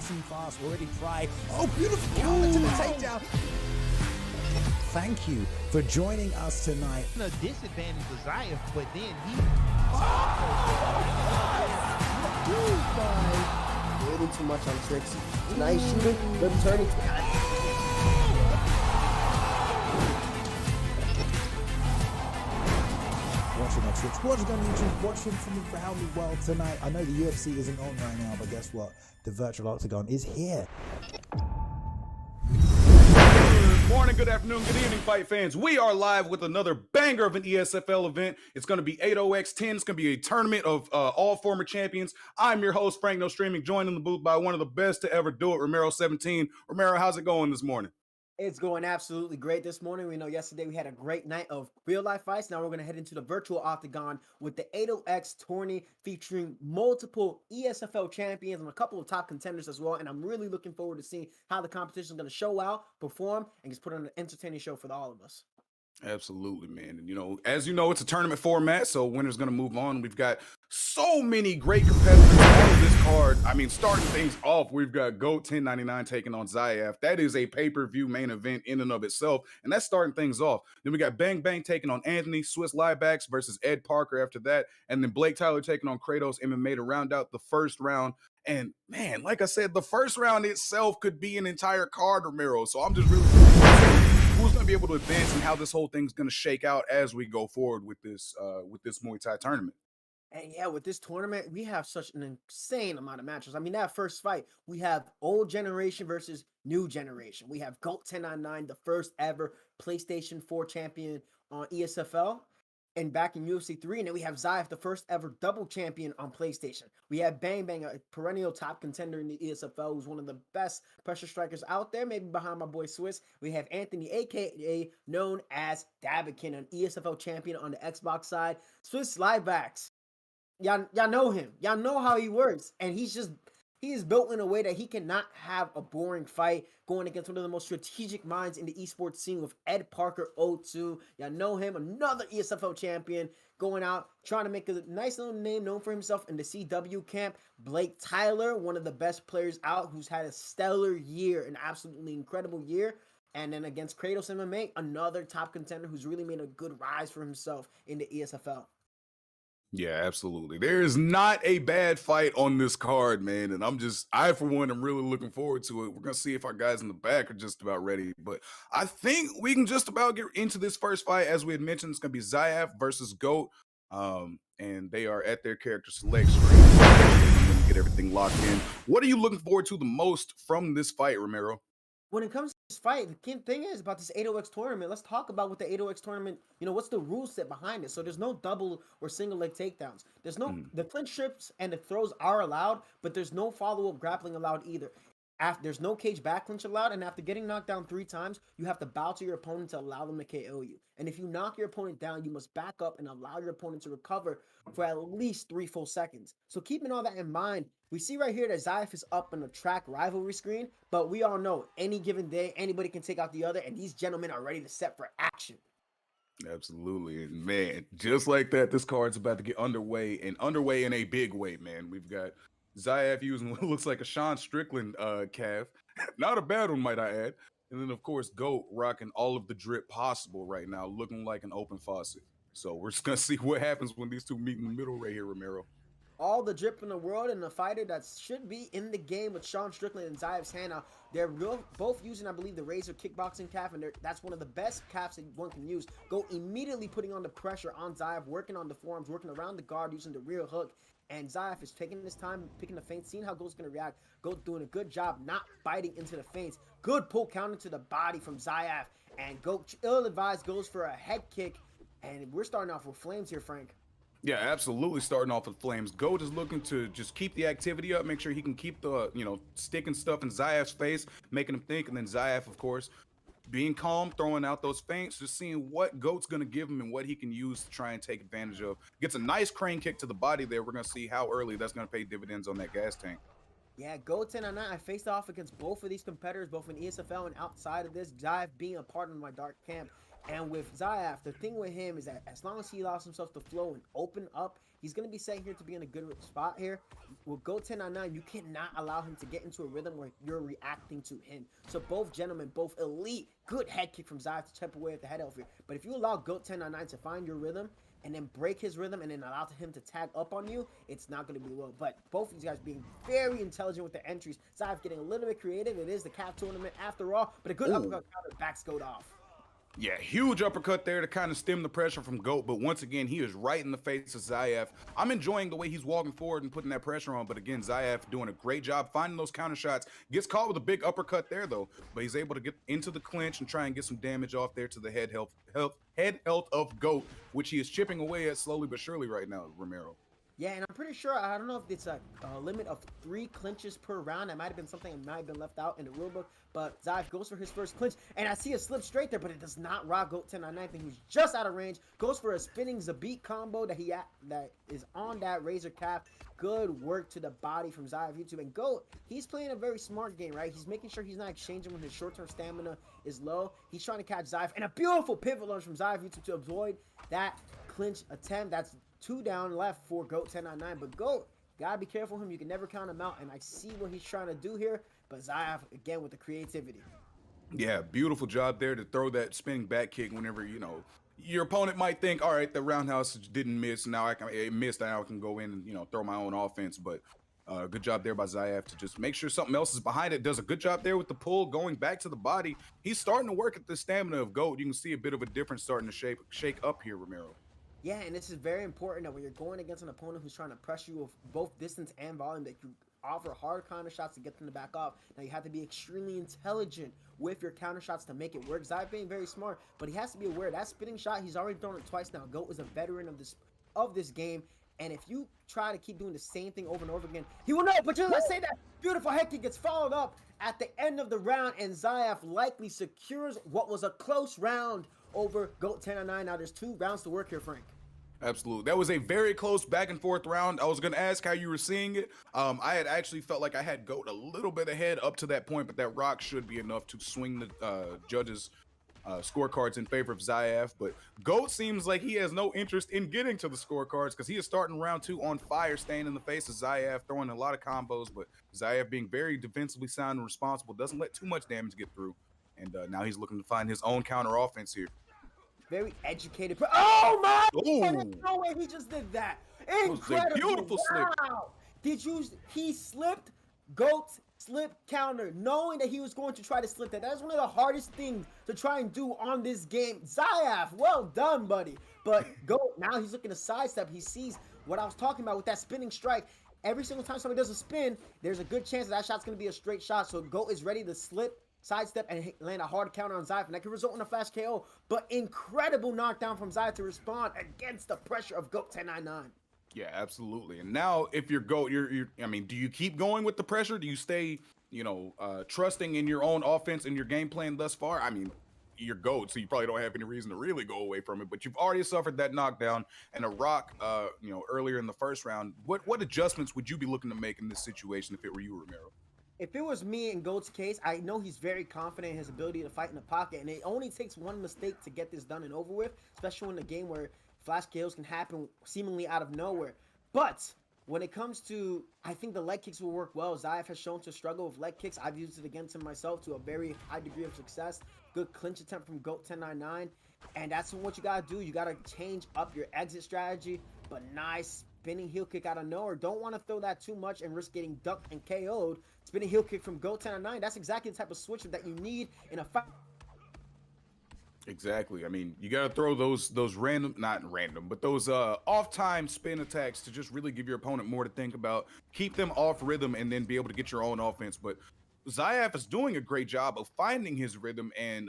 finishing fast, already try. Oh, beautiful counter to the takedown. Thank you for joining us tonight. A disadvantage to Zayef, but then he... Waiting too much on Trixie. Nice shooting, but turning. Watching on Twitch, watching on YouTube, watching from around the world tonight. I know the UFC isn't on right now, but guess what? The virtual octagon is here. Good morning, good afternoon, good evening, fight fans. We are live with another banger of an ESFL event. It's going to be 80x10. It's going to be a tournament of all former champions. I'm your host, Frank No Streaming, joined in the booth by one of the best to ever do it, Romero17. Romero, how's it going this morning? It's going absolutely great this morning. We know yesterday we had a great night of real life fights. Now we're going to head into the virtual octagon with the 80x tourney featuring multiple ESFL champions and a couple of top contenders as well. And I'm really looking forward to seeing how the competition is going to show out, perform, and just put on an entertaining show for all of us. Absolutely, man. And, as you know, it's a tournament format, so winner's going to move on. We've got so many great competitors on this card. I mean, starting things off, we've got GOAT 1099 taking on Zayef. That is a pay-per-view main event in and of itself, and that's starting things off. Then we got Bang Bang taking on Anthony, Swiss Liebacks versus Ed Parker after that, and then Blake Tyler taking on Kratos Mma to round out the first round. And, man, like I said, the first round itself could be an entire card, Romero, so I'm just really who's going to be able to advance and how this whole thing's going to shake out as we go forward with this Muay Thai tournament. And yeah, with this tournament, we have such an insane amount of matches. I mean, that first fight, we have old generation versus new generation. We have GOAT 1099, the first ever PlayStation 4 champion on ESFL and back in UFC 3. And then we have Zayef, the first ever double champion on PlayStation. We have Bang Bang, a perennial top contender in the ESFL, who's one of the best pressure strikers out there, maybe behind my boy Swiss. We have Anthony, a.k.a. known as Dabikin, an ESFL champion on the Xbox side. Swiss Liebacks. Y'all know him. Y'all know how he works. And he is built in a way that he cannot have a boring fight going against one of the most strategic minds in the esports scene with Ed Parker 02. Y'all know him, another ESFL champion going out, trying to make a nice little name known for himself in the CW camp. Blake Tyler, one of the best players out, who's had a stellar year, an absolutely incredible year. And then against Kratos Mma, another top contender who's really made a good rise for himself in the ESFL. Yeah, absolutely. There is not a bad fight on this card, man. And I, for one, am really looking forward to it. We're going to see if our guys in the back are just about ready. But I think we can just about get into this first fight. As we had mentioned, it's going to be Zayef versus GOAT. And they are at their character select screen. Get everything locked in. What are you looking forward to the most from this fight, Romero? When it comes to this fight, the key thing is about this 80x tournament. Let's talk about what the 80x tournament, what's the rule set behind it. So there's no double or single leg takedowns. There's no, the clinch strips and the throws are allowed, but there's no follow-up grappling allowed either. There's no cage back clinch allowed, and after getting knocked down 3 times, you have to bow to your opponent to allow them to KO you. And if you knock your opponent down, you must back up and allow your opponent to recover for at least 3 full seconds. So keeping all that in mind, we see right here that Zayef is up on the track rivalry screen, but we all know any given day, anybody can take out the other, and these gentlemen are ready to set for action. Absolutely. And man, just like that, this card's about to get underway in a big way, man. We've got Zayef using what looks like a Sean Strickland calf. Not a bad one, might I add. And then, of course, GOAT rocking all of the drip possible right now, looking like an open faucet. So we're just going to see what happens when these two meet in the middle right here, Romero. All the drip in the world, and the fighter that should be in the game with Sean Strickland and Zayef's hand out. They're both using, I believe, the Razor kickboxing calf, and that's one of the best calves that one can use. Go immediately putting on the pressure on Zayef, working on the forearms, working around the guard, using the rear hook. And Zayef is taking his time, picking the feint, seeing how GOAT's going to react. GOAT doing a good job not biting into the feints. Good pull counter to the body from Zayef. And GOAT, ill-advised, goes for a head kick. And we're starting off with flames here, Frank. Yeah, absolutely starting off with flames. GOAT is looking to just keep the activity up, make sure he can keep the, sticking stuff in Zayef's face, making him think. And then Zayef, of course, being calm, throwing out those feints, just seeing what GOAT's going to give him and what he can use to try and take advantage of. Gets a nice crane kick to the body there. We're going to see how early that's going to pay dividends on that gas tank. Yeah, GOAT 1099. I faced off against both of these competitors, both in ESFL and outside of this. Zayef being a part of my dark camp. And with Zayaf, the thing with him is that as long as he allows himself to flow and open up, he's going to be set here to be in a good spot here. With Goat 1099, you cannot allow him to get into a rhythm where you're reacting to him. So both gentlemen, both elite, good head kick from Zayaf to chip away at the head elf here. But if you allow Goat 1099 to find your rhythm and then break his rhythm and then allow him to tag up on you, it's not going to be well. But both of these guys being very intelligent with the entries. Zayaf getting a little bit creative. It is the CAF tournament after all, but a good uppercut counter backs Goat off. Yeah, huge uppercut there to kind of stem the pressure from GOAT, but once again, he is right in the face of Zayaf. I'm enjoying the way he's walking forward and putting that pressure on, but again, Zayaf doing a great job finding those counter shots. Gets caught with a big uppercut there, though, but he's able to get into the clinch and try and get some damage off there to the head health of GOAT, which he is chipping away at slowly but surely right now, Romero. Yeah, and I'm pretty sure, I don't know if it's a limit of 3 clinches per round. That might have been something that might have been left out in the rulebook, but Zayaf goes for his first clinch, and I see a slip straight there, but it does not rock Goat 1099. Who's just out of range, goes for a spinning Zabit combo that that is on that Razor Calf. Good work to the body from Zayaf YouTube. And Goat, he's playing a very smart game, right? He's making sure he's not exchanging when his short-term stamina is low. He's trying to catch Zayaf, and a beautiful pivot launch from Zayaf YouTube to avoid that clinch attempt. That's 2 down left for Goat 1099, but Goat, gotta be careful of him. You can never count him out, and I see what he's trying to do here, but Zayaf, again, with the creativity. Yeah, beautiful job there to throw that spinning back kick whenever, you know, your opponent might think, all right, the roundhouse didn't miss, now it missed, now I can go in and, you know, throw my own offense, but good job there by Zayaf to just make sure something else is behind it. Does a good job there with the pull, going back to the body. He's starting to work at the stamina of Goat. You can see a bit of a difference starting to shake up here, Romero. Yeah, and this is very important that when you're going against an opponent who's trying to press you with both distance and volume, that you offer hard counter shots to get them to back off. Now you have to be extremely intelligent with your counter shots to make it work. Zayaf being very smart, but he has to be aware that spinning shot, he's already thrown it twice now. Goat is a veteran of this game, and if you try to keep doing the same thing over and over again, he will know. But just let's say that beautiful head kick gets followed up at the end of the round, and Zayaf likely secures what was a close round over Goat 1099. Now there's 2 rounds to work here, Frank. Absolutely. That was a very close back and forth round. I was going to ask how you were seeing it. I had actually felt like I had Goat a little bit ahead up to that point, but that rock should be enough to swing the judges' scorecards in favor of Zayaf. But Goat seems like he has no interest in getting to the scorecards because he is starting round 2 on fire, staying in the face of Zayaf, throwing a lot of combos, but Zayaf being very defensively sound and responsible, doesn't let too much damage get through. And now he's looking to find his own counter offense here. Very educated. Oh my! Ooh. There's no way he just did that. Incredible! Beautiful slip. Wow! He slipped. Goat slip counter, knowing that he was going to try to slip that. That is one of the hardest things to try and do on this game. Zayaf, well done, buddy. But Goat, now he's looking to sidestep. He sees what I was talking about with that spinning strike. Every single time somebody does a spin, there's a good chance that shot's going to be a straight shot. So Goat is ready to slip, sidestep, and land a hard counter on Zayaf, and that can result in a flash KO. But incredible knockdown from Zayaf to respond against the pressure of Goat 1099. Yeah, absolutely. And now, if you're Goat, I mean, do you keep going with the pressure? Do you stay, you know, trusting in your own offense and your game plan thus far? I mean, you're Goat, so you probably don't have any reason to really go away from it. But you've already suffered that knockdown and a rock, you know, earlier in the first round. What adjustments would you be looking to make in this situation if it were you, Romero? If it was me in Goat's case, I know he's very confident in his ability to fight in the pocket, and it only takes one mistake to get this done and over with, especially in a game where flash KOs can happen seemingly out of nowhere. But when it comes to, I think the leg kicks will work well. Zayaf has shown to struggle with leg kicks. I've used it against him myself to a very high degree of success. Good clinch attempt from Goat 1099, and that's what you gotta do. You gotta change up your exit strategy, but nice spinning heel kick out of nowhere. Don't want to throw that too much and risk getting ducked and KO'd. Spinning heel kick from Goat 1099. That's exactly the type of switcher that you need in a fight. Exactly. I mean, you got to throw those random, not random, but those off-time spin attacks to just really give your opponent more to think about, keep them off rhythm, and then be able to get your own offense. But Zayaf is doing a great job of finding his rhythm and,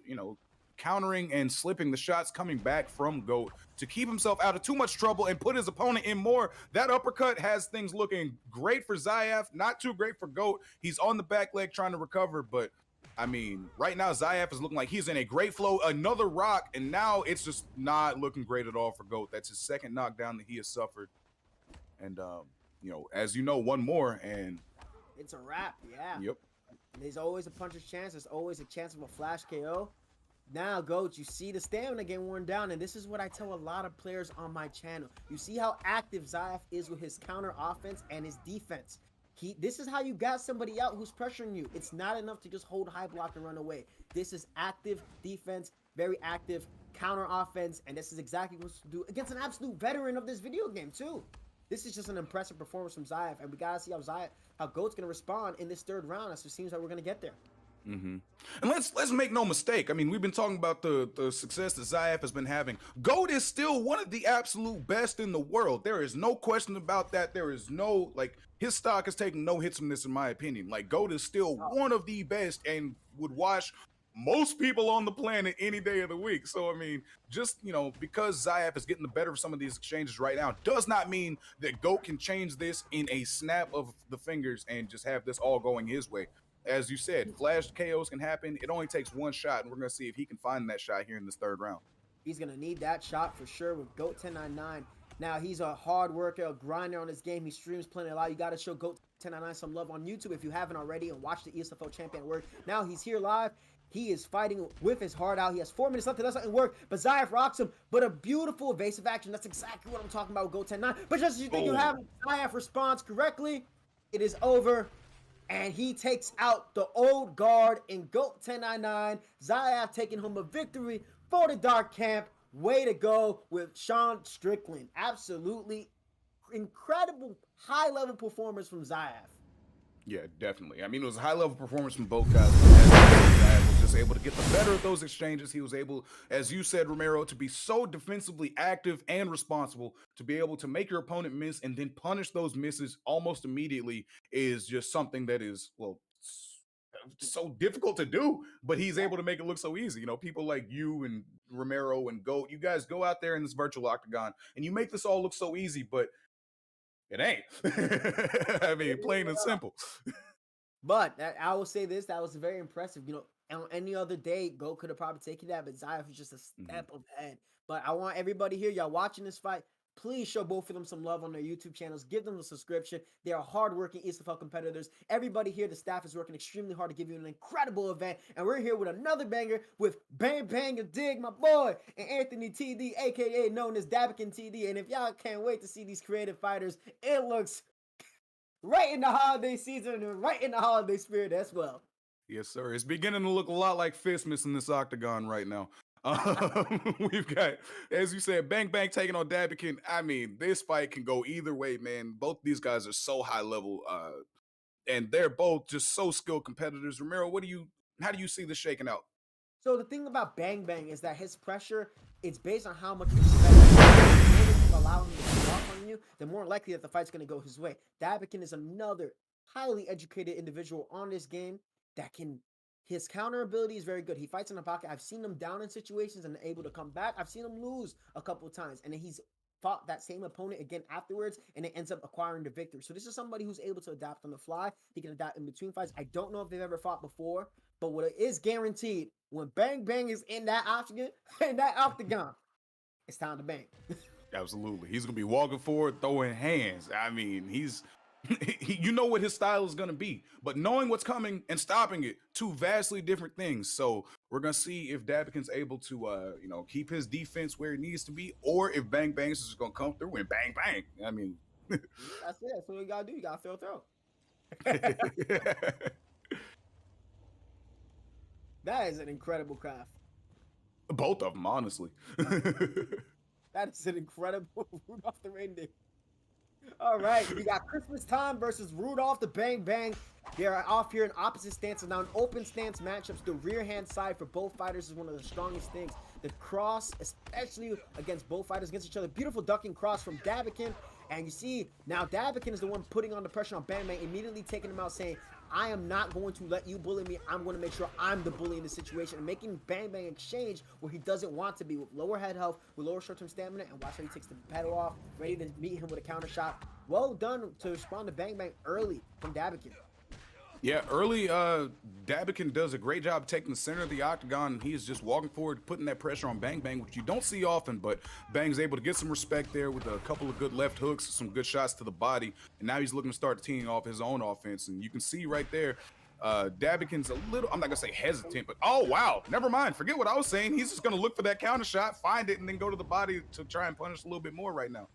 you know, countering and slipping the shots coming back from Goat to keep himself out of too much trouble and put his opponent in more. That uppercut has things looking great for Zayaf, not too great for Goat. He's on the back leg trying to recover, but I mean, right now Zayaf is looking like he's in a great flow, another rock, and now it's just not looking great at all for Goat. That's his second knockdown that he has suffered. And, you know, as you know, one more, and it's a wrap, yeah. Yep. There's always a puncher's chance. There's always a chance of a flash KO. Now, Goats, you see the stamina getting worn down, and this is what I tell a lot of players on my channel. You see how active Zaev is with his counter offense and his defense. This is how you got somebody out who's pressuring you. It's not enough to just hold high block and run away. This is active defense, very active counter offense, and this is exactly what to do against an absolute veteran of this video game too. This is just an impressive performance from Zaev, and we gotta see how Goat's gonna respond in this third round. As it seems like we're gonna get there. And let's make no mistake. I mean, we've been talking about the success that Zaev has been having. GOAT is still one of the absolute best in the world. There is no question about that. There is no, like, his stock is taking no hits from this, in my opinion. Like, GOAT is still one of the best and would wash most people on the planet any day of the week. So, I mean, just, you know, because Zaev is getting the better of some of these exchanges right now does not mean that GOAT can change this in a snap of the fingers and just have this all going his way. As you said, flash KOs can happen. It only takes one shot, and we're going to see if he can find that shot here in this third round. He's going to need that shot for sure with GOAT 1099. Now, he's a hard worker, a grinder on his game. He streams plenty a lot. You got to show GOAT 1099 some love on YouTube if you haven't already, and watch the ESFL champion work. Now he's here live. He is fighting with his heart out. He has 4 minutes left. That's not work, but Zaev rocks him. But a beautiful evasive action. That's exactly what I'm talking about with GOAT 1099. But just as you think you have Zaev responds correctly, it is over. And he takes out the old guard in GOAT 1099. Zaev taking home a victory for the Dark Camp. Way to go with Sean Strickland. Absolutely incredible high-level performance from Zaev. Yeah, definitely. I mean, it was a high-level performance from both guys. Zaev was just able to get the better of those exchanges. He was able, as you said, Romero, to be so defensively active and responsible, to be able to make your opponent miss and then punish those misses almost immediately is just something that is, well, so difficult to do, but he's able to make it look so easy. You know, people like you and Romero and GOAT, you guys go out there in this virtual octagon and you make this all look so easy, but it ain't. I mean, plain and simple. But I will say this, that was very impressive. You know, on any other day, GOAT could have probably taken that, but Zaev was just a step ahead. But I want everybody here, y'all watching this fight, please show both of them some love on their YouTube channels. Give them a subscription. They are hardworking ESFL competitors. Everybody here, the staff is working extremely hard to give you an incredible event. And we're here with another banger with Bang Bang and Dig, my boy, and Anthony TD, a.k.a. known as Dabikin TD. And if y'all can't wait to see these creative fighters, it looks right in the holiday season and right in the holiday spirit as well. Yes, sir. It's beginning to look a lot like Fistmas in this octagon right now. We've got, as you said, Bang Bang taking on Dabikin. I mean, this fight can go either way, man. Both these guys are so high level, and they're both just so skilled competitors. Romero, how do you see this shaking out? So the thing about Bang Bang is that his pressure, it's based on how much respect you allow him to walk on you, the more likely that the fight's going to go his way. Dabikin is another highly educated individual on this game that can, his counter ability is very good. He fights in the pocket. I've seen him down in situations and able to come back. I've seen him lose a couple of times, and then he's fought that same opponent again afterwards, and it ends up acquiring the victory. So this is somebody who's able to adapt on the fly. He can adapt in between fights. I don't know if they've ever fought before, but what is guaranteed, when Bang Bang is in that octagon, it's time to bang. Absolutely. He's going to be walking forward, throwing hands. I mean, you know what his style is going to be, but knowing what's coming and stopping it, two vastly different things. So we're going to see if Dabikin's able to, keep his defense where it needs to be, or if Bang Bang's is going to come through and bang, bang. I mean, that's it. That's what you got to do. You got to throw. That is an incredible craft. Both of them, honestly. That is an incredible Rudolph the Reindeer. All right, we got Christmas Time versus Rudolph the Bang Bang. They are off here in opposite stances. Now in open stance matchups, the rear hand side for both fighters is one of the strongest things. The cross, especially against both fighters against each other. Beautiful ducking cross from Dabikin. And you see, now Dabikin is the one putting on the pressure on Bang Bang, immediately taking him out, saying, I am not going to let you bully me. I'm going to make sure I'm the bully in this situation, and making Bang Bang exchange where he doesn't want to be, with lower head health, with lower short-term stamina, and watch how he takes the pedal off, ready to meet him with a counter shot. Well done to respond to Bang Bang early from Dabikin. Yeah, early Dabikin does a great job taking the center of the octagon. He is just walking forward, putting that pressure on Bang Bang, which you don't see often, but Bang's able to get some respect there with a couple of good left hooks, some good shots to the body, and now he's looking to start teeing off his own offense. And you can see right there, Dabikin's a little, I'm not gonna say hesitant, but oh wow, never mind. Forget what I was saying. He's just gonna look for that counter shot, find it, and then go to the body to try and punish a little bit more right now.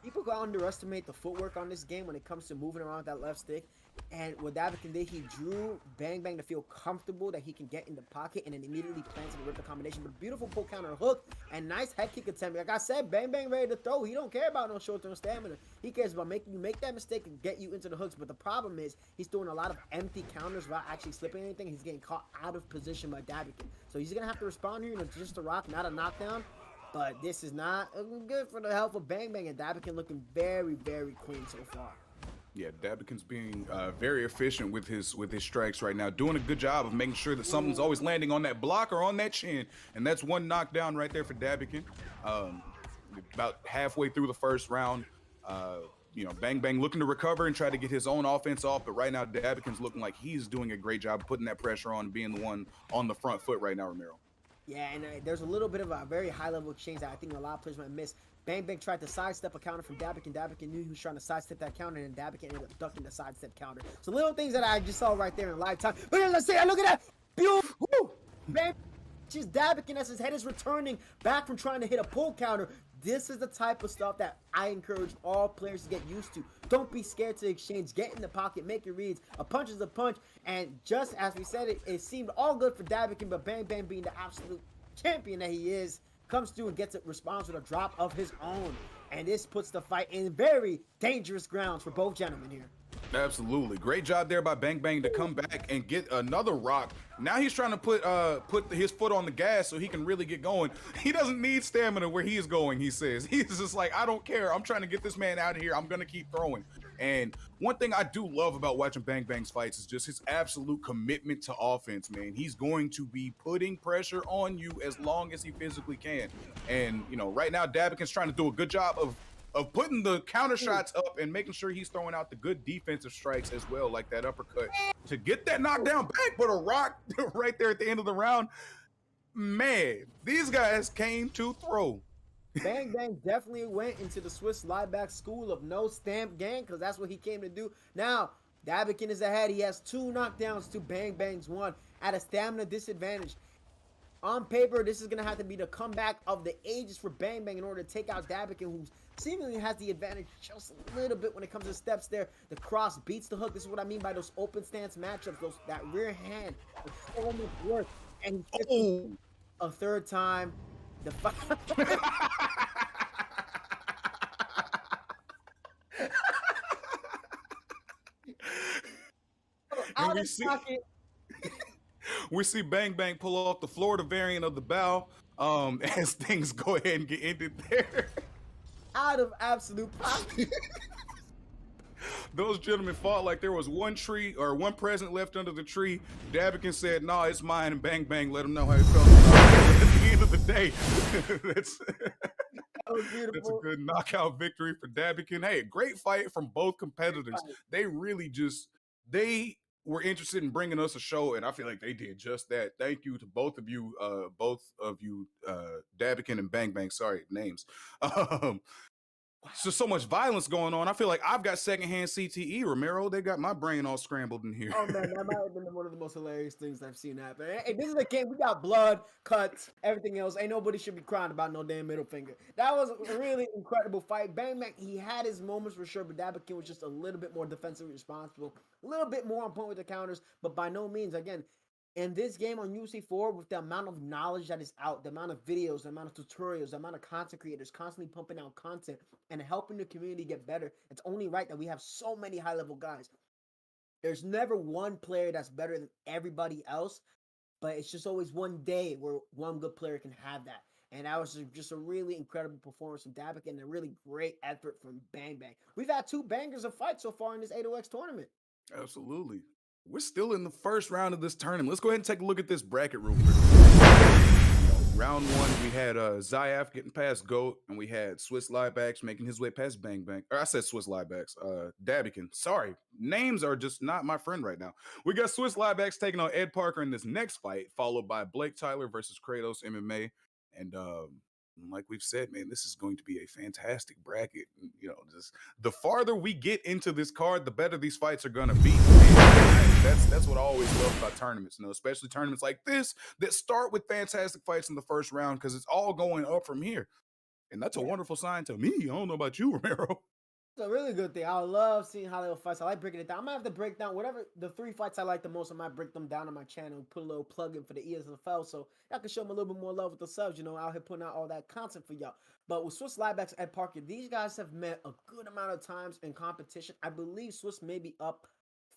People go underestimate the footwork on this game when it comes to moving around with that left stick. And what Davikin did, he drew Bang Bang to feel comfortable that he can get in the pocket and then immediately plants and rip the combination. But beautiful pull counter hook and nice head kick attempt. Like I said, Bang Bang ready to throw. He don't care about no short-term stamina. He cares about making you make that mistake and get you into the hooks. But the problem is he's throwing a lot of empty counters without actually slipping anything. He's getting caught out of position by Davikin. So he's going to have to respond here, just a rock, not a knockdown. But this is not good for the health of Bang Bang, and Dabikin looking very, very clean so far. Yeah, Dabikin's being very efficient with his strikes right now, doing a good job of making sure that something's always landing on that block or on that chin, and that's one knockdown right there for Dabikin. About halfway through the first round, Bang Bang looking to recover and try to get his own offense off, but right now Dabikin's looking like he's doing a great job putting that pressure on, being the one on the front foot right now, Ramiro. Yeah, and there's a little bit of a very high-level exchange that I think a lot of players might miss. Bang Bang tried to sidestep a counter from Dabikin. Dabikin knew he was trying to sidestep that counter, and Dabikin ended up ducking the sidestep counter. So little things that I just saw right there in live time. But then let's say, look at that! Beautiful! Bang! Just Dabikin as his head is returning back from trying to hit a pull counter. This is the type of stuff that I encourage all players to get used to. Don't be scared to exchange. Get in the pocket, make your reads. A punch is a punch. And just as we said, it seemed all good for Dabikin, but Bang Bang being the absolute champion that he is, comes through and gets a response with a drop of his own. And this puts the fight in very dangerous grounds for both gentlemen here. Absolutely. Great job there by Bang Bang to come back and get another rock. Now he's trying to put his foot on the gas so he can really get going. He doesn't need stamina where he is going, he says. He's just like, I don't care. I'm trying to get this man out of here. I'm going to keep throwing. And one thing I do love about watching Bang Bang's fights is just his absolute commitment to offense, man. He's going to be putting pressure on you as long as he physically can. And, right now Dabikin's trying to do a good job of putting the counter shots up and making sure he's throwing out the good defensive strikes as well, like that uppercut to get that knockdown back, but a rock right there at the end of the round. Man, these guys came to throw. Bang Bang definitely went into the Swiss Lieback school of no stamp gang, because that's what he came to do. Now, Dabikin is ahead. He has 2 knockdowns to Bang Bang's 1 at a stamina disadvantage. On paper, this is going to have to be the comeback of the ages for Bang Bang in order to take out Dabikin, who seemingly has the advantage just a little bit when it comes to steps there. The cross beats the hook. This is what I mean by those open stance matchups, that rear hand. So much work. And he a third time. The fight. Out of pocket. We see Bang Bang pull off the Florida variant of the bow as things go ahead and get ended there. Out of absolute pocket. Those gentlemen fought like there was one present left under the tree. Dabikin said, "Nah, it's mine," and Bang Bang let him know how he felt. At the end of the day, that's a good knockout victory for Dabikin. Hey, great fight from both competitors. They really they were interested in bringing us a show, and I feel like they did just that. Thank you to both of you, Dabikin and Bang Bang. Sorry, names. So much violence going on. I feel like I've got secondhand CTE, Ramiro. They got my brain all scrambled in here. Oh man, that might have been one of the most hilarious things I've seen happen. Hey, this is a game. We got blood, cuts, everything else. Ain't nobody should be crying about no damn middle finger. That was a really incredible fight. Bang Bang, he had his moments for sure, but Dabikin was just a little bit more defensively responsible, a little bit more on point with the counters, but by no means, again, in this game on UFC 4, with the amount of knowledge that is out, the amount of videos, the amount of tutorials, the amount of content creators constantly pumping out content and helping the community get better, it's only right that we have so many high-level guys. There's never one player that's better than everybody else, but it's just always one day where one good player can have that. And that was just a really incredible performance from Dabikin and a really great effort from Bang Bang. We've had 2 bangers of fights so far in this 8OX tournament. Absolutely. We're still in the first round of this tournament. Let's go ahead and take a look at this bracket real quick. Round 1, we had Zayaf getting past GOAT, and we had Swiss Liebacks making his way past Bang Bang. Or I said Swiss Liebacks. Dabikin. Sorry. Names are just not my friend right now. We got Swiss Liebacks taking on Ed Parker in this next fight, followed by Blake Tyler versus Kratos MMA. And Like we've said, man, this is going to be a fantastic bracket. You know, just the farther we get into this card, the better these fights are going to be. And that's what I always love about tournaments, you know, especially tournaments like this that start with fantastic fights in the first round because it's all going up from here. And that's a wonderful sign to me. I don't know about you, Romero. It's a really good thing. I love seeing how they'll fight. I like breaking it down. I'm gonna have to break down whatever the 3 fights I like the most. I might break them down on my channel and put a little plug in for the ESFL so y'all can show them a little bit more love with the subs. You know, out here putting out all that content for y'all. But with Swiss Liebach's Ed Parker, these guys have met a good amount of times in competition. I believe Swiss may be up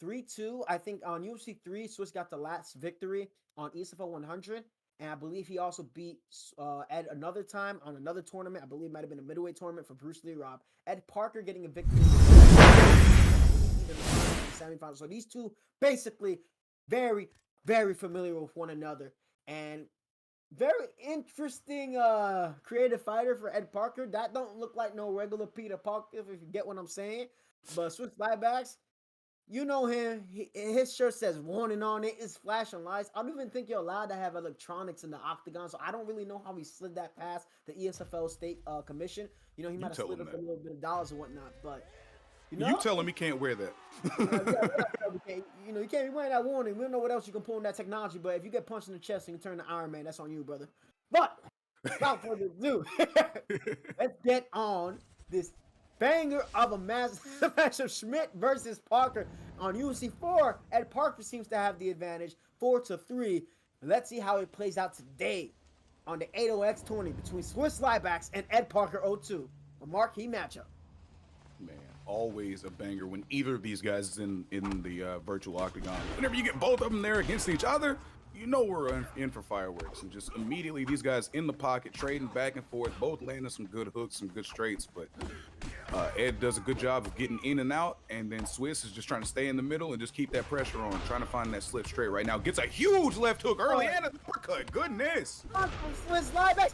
3-2. I think on UFC 3, Swiss got the last victory on ESFL 100. And I believe he also beat Ed another time on another tournament. I believe it might have been a middleweight tournament for Bruce Lee Robb. Ed Parker getting a victory in the semifinals. So these two basically very, very familiar with one another. And very interesting creative fighter for Ed Parker. That don't look like no regular Peter Parker, if you get what I'm saying. But Swiss Liebach's, you know him. His shirt says warning on it. It's flashing lights. I don't even think you're allowed to have electronics in the octagon, so I don't really know how he slid that past the ESFL state commission. You know, he might have slid up a little bit of dollars and whatnot, but you tell him he can't wear that. You know, you can't be wearing that warning. We don't know what else you can pull in that technology, but if you get punched in the chest and you turn to Iron Man, that's on you, brother. But without further ado, let's get on this banger of a match of Schmidt versus Parker on UFC 4. Ed Parker seems to have the advantage, 4-3. Let's see how it plays out today on the 80X tournament between Swiss Liebach's and Ed Parker 02. A marquee matchup. Man, always a banger when either of these guys is in the virtual octagon. Whenever you get both of them there against each other, you know we're in for fireworks. And just immediately these guys in the pocket, trading back and forth, both landing some good hooks, some good straights. But Ed does a good job of getting in and out, and then Swiss is just trying to stay in the middle and just keep that pressure on, trying to find that slip straight right now. Gets a huge left hook early and an uppercut. Goodness. Swiss Liebach.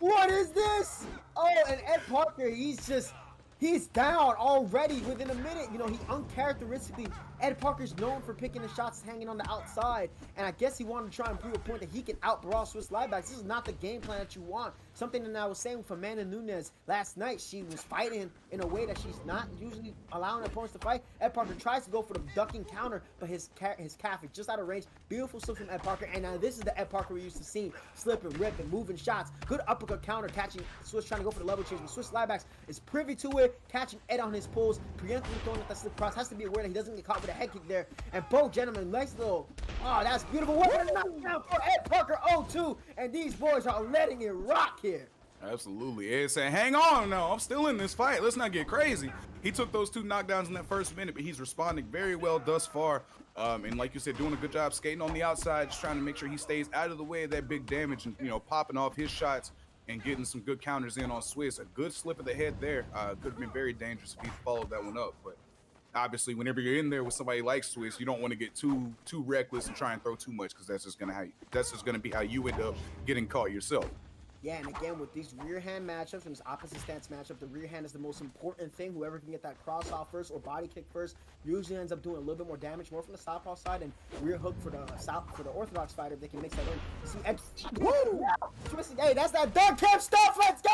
What is this? Oh, and Ed Parker, he's down already within a minute. You know, he uncharacteristically, Ed Parker's known for picking the shots hanging on the outside, and I guess he wanted to try and prove a point that he can outbrawl Swiss Liebach. This is not the game plan that you want. Something that I was saying with Amanda Nunes last night. She was fighting in a way that she's not usually allowing opponents to fight. Ed Parker tries to go for the ducking counter, but his calf is just out of range. Beautiful slip from Ed Parker, and now this is the Ed Parker we used to see, slipping, ripping, moving shots. Good uppercut counter, catching Swiss trying to go for the level change, but Swiss Liebach is privy to it, catching Ed on his pulls, preemptively throwing at that slip cross. Has to be aware that he doesn't get caught with a head kick there. And both gentlemen, nice little, oh, that's beautiful. What a knockdown for Ed Parker 02, and these boys are letting it rock here. Absolutely. Ed saying, hang on, no, I'm still in this fight. Let's not get crazy. He took those 2 knockdowns in that first minute, but he's responding very well thus far. And like you said, doing a good job skating on the outside, just trying to make sure he stays out of the way of that big damage and, you know, popping off his shots and getting some good counters in on Swiss. A good slip of the head there. Could have been very dangerous if he followed that one up. But obviously, whenever you're in there with somebody like Swiss, you don't want to get too reckless and try and throw too much, because that's just gonna be how you end up getting caught yourself. Yeah, and again, with these rear hand matchups and this opposite stance matchup, the rear hand is the most important thing. Whoever can get that cross off first or body kick first usually ends up doing a little bit more damage, more from the southpaw side, and rear hook for the orthodox fighter. They can mix that in. See, Ed, woo! Hey, that's that dark camp stuff. Let's go!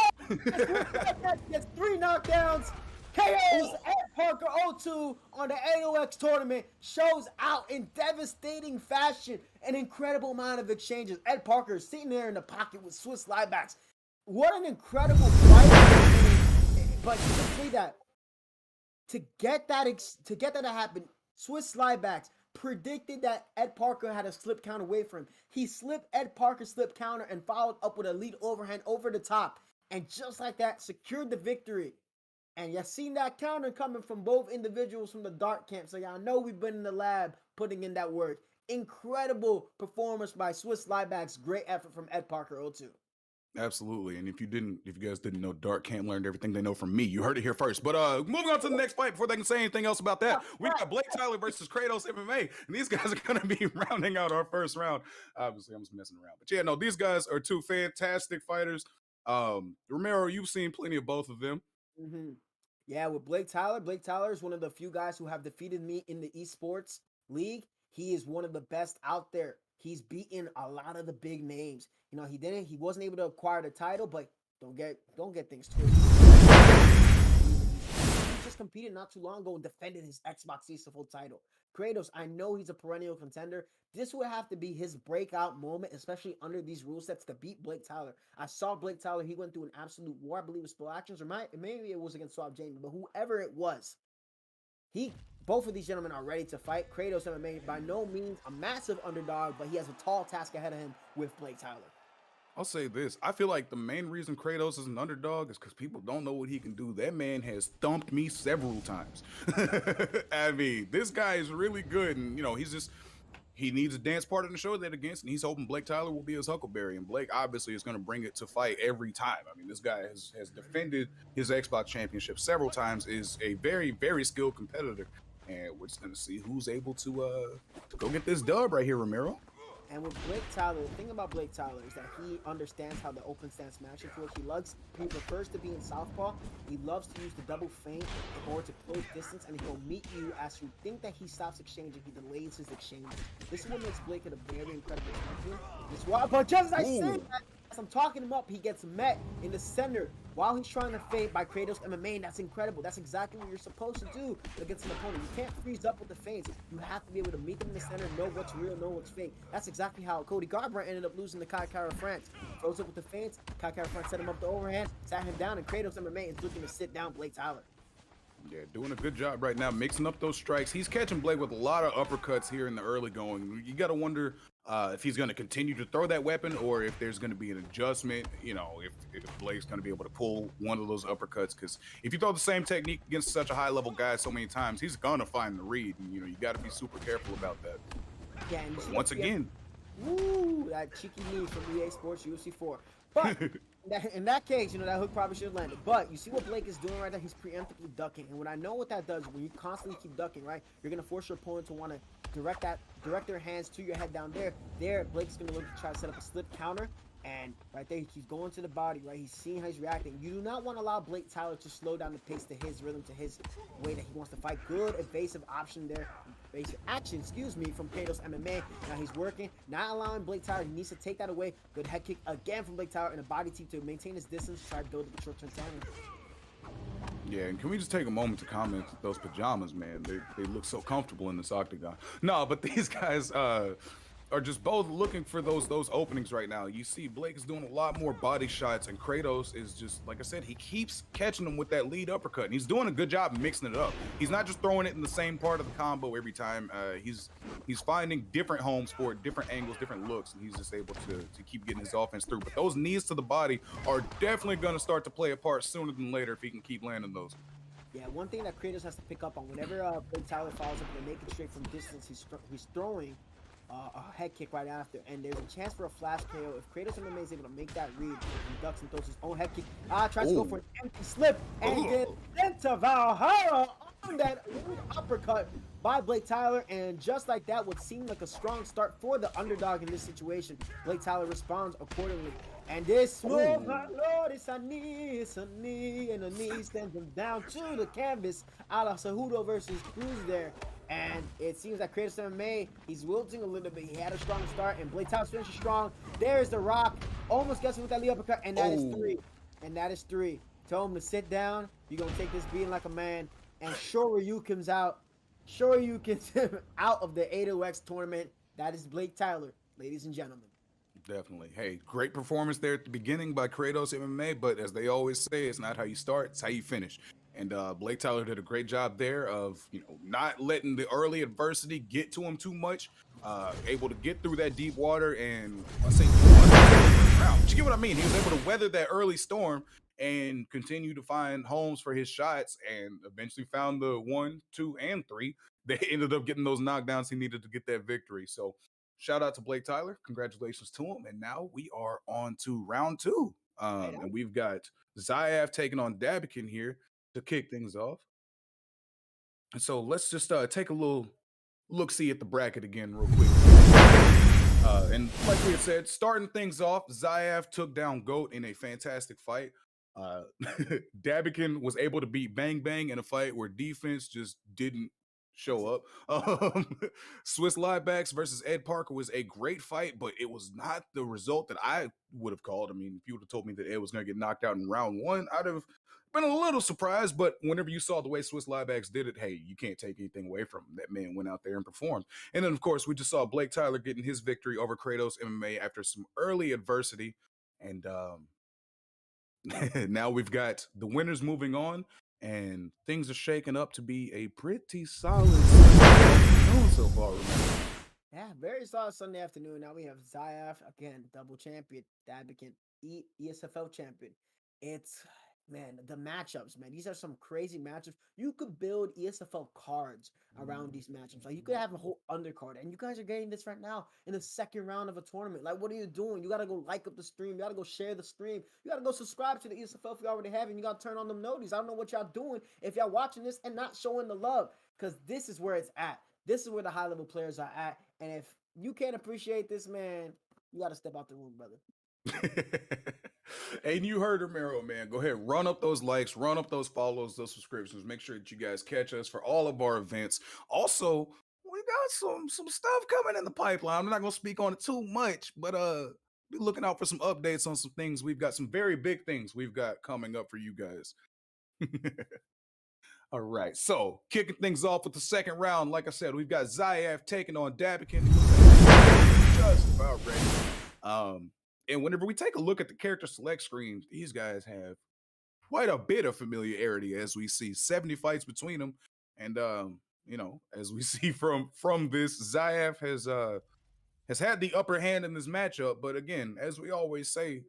Gets 3 knockdowns. KOs Ed Parker 02 on the 80X tournament, shows out in devastating fashion. An incredible amount of exchanges. Ed Parker is sitting there in the pocket with Swiss Liebach's. What an incredible fight! But to say that, to get that to happen, Swiss Liebach's predicted that Ed Parker had a slip count away from him. He slipped Ed Parker's slip counter and followed up with a lead overhand over the top, and just like that, secured the victory. And you've seen that counter coming from both individuals from the dark camp. So y'all know we've been in the lab putting in that work. Incredible performance by Swiss Liebach's. Great effort from Ed Parker 02. Absolutely. And if you guys didn't know, Dark Camp learned everything they know from me. You heard it here first. But moving on to the next fight before they can say anything else about that, we got Blake Tyler versus Kratos Mma. And these guys are going to be rounding out our first round. Obviously, I'm just messing around. But yeah, no, these guys are 2 fantastic fighters. Romero, you've seen plenty of both of them. Mm-hmm. Yeah, with Blake Tyler is one of the few guys who have defeated me in the Esports League. He is one of the best out there. he's beaten a lot of the big names. You know, he wasn't able to acquire the title, but don't get things twisted. He just competed not too long ago and defended his Xbox ESFL title. Kratos, I know he's a perennial contender. This would have to be his breakout moment, especially under these rule sets, to beat Blake Tyler. I saw Blake Tyler. He went through an absolute war. I believe it was Spill Actions, or maybe it was against Swap Jamie, but whoever it was, both of these gentlemen are ready to fight. Kratos MMA, by no means a massive underdog, but he has a tall task ahead of him with Blake Tyler. I'll say this. I feel like the main reason Kratos is an underdog is because people don't know what he can do. That man has thumped me several times. I mean, this guy is really good. And, you know, he needs a dance partner to show that against. And he's hoping Blake Tyler will be his Huckleberry. And Blake obviously is going to bring it to fight every time. I mean, this guy has defended his Xbox championship several times, is a very, very skilled competitor. And we're just going to see who's able to go get this dub right here, Ramiro. And with Blake Tyler, the thing about Blake Tyler is that he understands how the open stance matchup works. He prefers to be in southpaw. He loves to use the double feint in order to close distance, and he'll meet you as you think that he stops exchanging. He delays his exchange. This is what makes Blake a very incredible champion. This is why, but just as I say that, as I'm talking him up, he gets met in the center while he's trying to feint by Kratos MMA, and that's incredible. That's exactly what you're supposed to do against an opponent. You can't freeze up with the feints. You have to be able to meet them in the center, know what's real, know what's fake. That's exactly how Cody Garbrandt ended up losing to Kai Kara France. Froze up with the feints. Kai Kara France set him up the overhand, sat him down, and Kratos MMA is looking to sit down Blake Tyler. Yeah, doing a good job right now, mixing up those strikes. He's catching Blake with a lot of uppercuts here in the early going. You got to wonder if he's going to continue to throw that weapon or if there's going to be an adjustment, you know, if Blake's going to be able to pull one of those uppercuts. Because if you throw the same technique against such a high-level guy so many times, he's going to find the read. And, you know, you got to be super careful about that. Yeah, and once again. Woo, that cheeky knee from Ea Sports UFC 4. But in that case, you know, that hook probably should have landed. But you see what Blake is doing right now? He's preemptively ducking. And what I know what that does, when you constantly keep ducking, right, you're going to force your opponent to want to direct their hands to your head down there. Blake's going to look to try to set up a slip counter. And right there, he's going to the body, right? He's seeing how he's reacting. You do not want to allow Blake Tyler to slow down the pace to his rhythm, to his way that he wants to fight. Good evasive option there. Evasive action, from Kratos MMA. Now he's working, not allowing Blake Tyler. He needs to take that away. Good head kick again from Blake Tyler and a body teep to maintain his distance, try to build up a short-term stamina. Yeah, and can we just take a moment to comment those pajamas, man? They look so comfortable in this octagon. No, but these guys are just both looking for those openings right now. You see Blake is doing a lot more body shots, and Kratos is just, like I said, he keeps catching them with that lead uppercut, and he's doing a good job mixing it up. He's not just throwing it in the same part of the combo every time. He's finding different homes for it, different angles, different looks, and he's just able to keep getting his offense through. But those knees to the body are definitely going to start to play a part sooner than later if he can keep landing those. Yeah, one thing that Kratos has to pick up on, whenever Blake Tyler follows up with a naked straight from distance, he's throwing a head kick right after, and there's a chance for a flash KO. If Kratos MMA is able to make that read, he ducks and throws his own head kick. Tries to go for an empty slip and gets into Valhalla on that uppercut by Blake Tyler, and just like that, what seemed like a strong start for the underdog in this situation, Blake Tyler responds accordingly. And this move, my lord, it's a knee, and a knee sends him down to the canvas. A la Cejudo versus Cruz there. And it seems that Kratos MMA, he's wilting a little bit. He had a strong start, and Blake Tyler's finishing strong. There's the rock. Almost gets him with that lead uppercut, and that is three. And that is three. Tell him to sit down. You're going to take this beating like a man. And Shoryuken's out. Shoryuken's out of the 8OX tournament. That is Blake Tyler, ladies and gentlemen. Definitely. Hey, great performance there at the beginning by Kratos MMA, but as they always say, it's not how you start, it's how you finish. And Blake Tyler did a great job there of, you know, not letting the early adversity get to him too much, able to get through that deep water and but you get what I mean? He was able to weather that early storm and continue to find homes for his shots, and eventually found the 1, 2, and 3. They ended up getting those knockdowns he needed to get that victory. So shout out to Blake Tyler. Congratulations to him. And now we are on to round 2. And we've got Zayev taking on Dabikin here to kick things off. And so let's just take a little look-see at the bracket again real quick. And like we had said, starting things off, Zayev took down Goat in a fantastic fight. Dabikin was able to beat Bang Bang in a fight where defense just didn't show up. Swiss Liebacks versus Ed Parker was a great fight, but it was not the result that I would have called. I mean, if you would have told me that Ed was going to get knocked out in round one, I'd have been a little surprised. But whenever you saw the way Swiss Liebacks did it, hey, you can't take anything away from him. That man went out there and performed. And then, of course, we just saw Blake Tyler getting his victory over Kratos Mma after some early adversity. And now we've got the winners moving on, and things are shaking up to be a pretty solid afternoon so far. Remember? Yeah, very solid Sunday afternoon. Now we have Zayaf again, double champion, Dabican, ESFL champion. It's man, the matchups, man. These are some crazy matchups. You could build ESFL cards around these matchups. Like you could have a whole undercard, and you guys are getting this right now in the second round of a tournament. Like, what are you doing? You gotta go like up the stream. You gotta go share the stream. You gotta go subscribe to the ESFL if you already have it. You gotta turn on them notices. I don't know what y'all doing if y'all watching this and not showing the love, because this is where it's at. This is where the high level players are at. And if you can't appreciate this, man, you gotta step out the room, brother. And you heard Romero, man. Go ahead, run up those likes, run up those follows, those subscriptions. Make sure that you guys catch us for all of our events. Also, we got some stuff coming in the pipeline. I'm not gonna speak on it too much, but be looking out for some updates on some things. We've got some very big things we've got coming up for you guys. All right, so kicking things off with the second round, like I said, we've got Zayaf taking on Dabican. Just about ready. And whenever we take a look at the character select screen, these guys have quite a bit of familiarity, as we see 70 fights between them. And you know, as we see from this, Zayaf has had the upper hand in this matchup. But again, as we always say,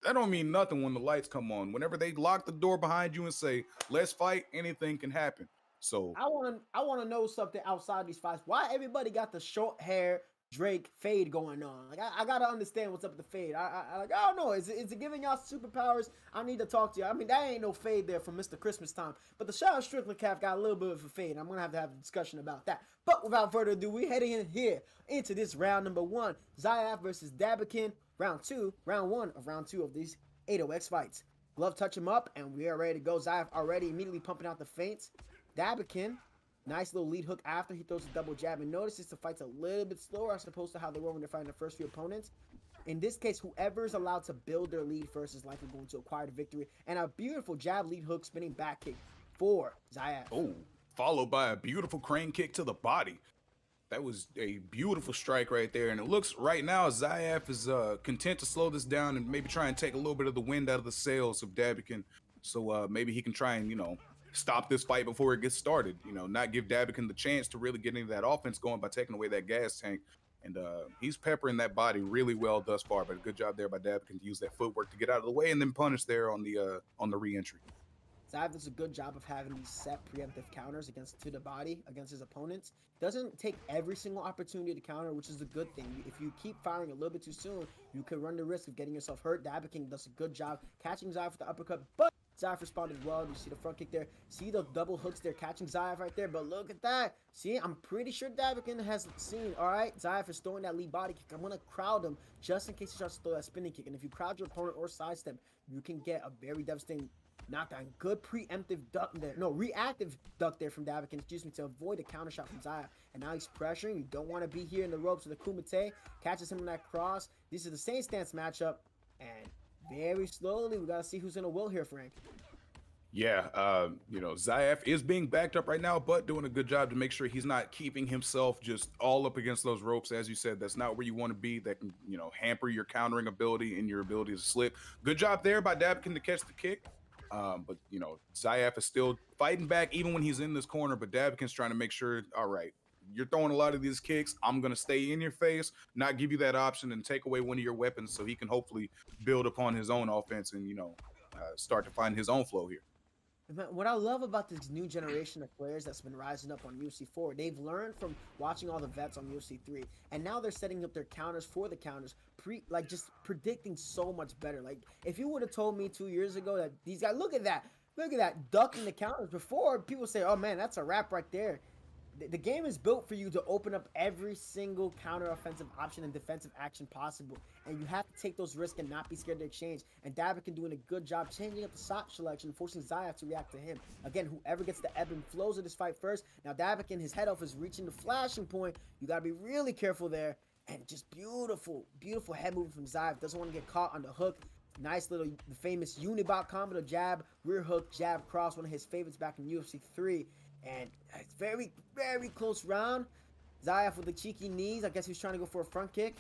that don't mean nothing when the lights come on. Whenever they lock the door behind you and say, let's fight, anything can happen. So I wanna know something outside these fights. Why everybody got the short hair Drake fade going on? Like I gotta understand what's up with the fade. I don't know. Is it giving y'all superpowers? I need to talk to you. I mean, that ain't no fade there from Mr. Christmas time. But the Sean Strickland calf got a little bit of a fade. I'm gonna have to have a discussion about that. But without further ado, we're heading in here into this round number one. Zayaf versus Dabican. Round one of round two of these 8OX fights. Glove touch him up, and we are ready to go. Zayaf already immediately pumping out the feints. Dabican, nice little lead hook after he throws a double jab. And notice the fight's a little bit slower as opposed to how they were when they're fighting the first few opponents. In this case, whoever is allowed to build their lead first is likely going to acquire the victory. And a beautiful jab, lead hook, spinning back kick for Zayaf. oh, followed by a beautiful crane kick to the body. That was a beautiful strike right there. And it looks right now Zayaf is content to slow this down and maybe try and take a little bit of the wind out of the sails of Dabican. So maybe he can try and, you know, stop this fight before it gets started. You know, not give Dabican the chance to really get into that offense going by taking away that gas tank. And he's peppering that body really well thus far. But a good job there by Dabican to use that footwork to get out of the way and then punish there on the re-entry. Zayaf does a good job of having these set preemptive counters to the body against his opponents. Doesn't take every single opportunity to counter, which is a good thing. If you keep firing a little bit too soon, you could run the risk of getting yourself hurt. Dabican does a good job catching Zayaf with the uppercut, but Zayaf responded well. You see the front kick there. See the double hooks there, catching Zayaf right there. But look at that. See, I'm pretty sure Dabican has seen, all right, Zayaf is throwing that lead body kick. I'm going to crowd him just in case he starts to throw that spinning kick. And if you crowd your opponent or sidestep, you can get a very devastating knockdown. Good preemptive duck there. No, reactive duck there from Dabican, excuse me, to avoid a counter shot from Zayaf. And now he's pressuring. You don't want to be here in the ropes with the Kumite. Catches him in that cross. This is the same stance matchup. And very slowly, we got to see who's going to will here, Frank. Yeah, you know, Zayaf is being backed up right now, but doing a good job to make sure he's not keeping himself just all up against those ropes. As you said, that's not where you want to be. That can, you know, hamper your countering ability and your ability to slip. Good job there by Dabican to catch the kick. But, you know, Zayaf is still fighting back even when he's in this corner, but Dabican's trying to make sure, all right, you're throwing a lot of these kicks. I'm going to stay in your face, not give you that option and take away one of your weapons so he can hopefully build upon his own offense and, you know, start to find his own flow here. What I love about this new generation of players that's been rising up on UFC 4, they've learned from watching all the vets on UFC 3, and now they're setting up their counters for the counters, like just predicting so much better. Like if you would have told me 2 years ago that these guys, look at that, ducking the counters before, people say, oh man, that's a wrap right there. the game is built for you to open up every single counter offensive option and defensive action possible, and you have to take those risks and not be scared to exchange. And Davikin doing a good job changing up the shot selection, forcing Zayev to react to him. Again, whoever gets the ebb and flows of this fight first. Now Davikin, his head off is reaching the flashing point. You got to be really careful there. And just beautiful head movement from Zayev. Doesn't want to get caught on the hook. Nice little, the famous unibot combo, jab, rear hook, jab, cross, one of his favorites back in UFC 3. And it's very close round. Zayev with the cheeky knees. I guess he was trying to go for a front kick.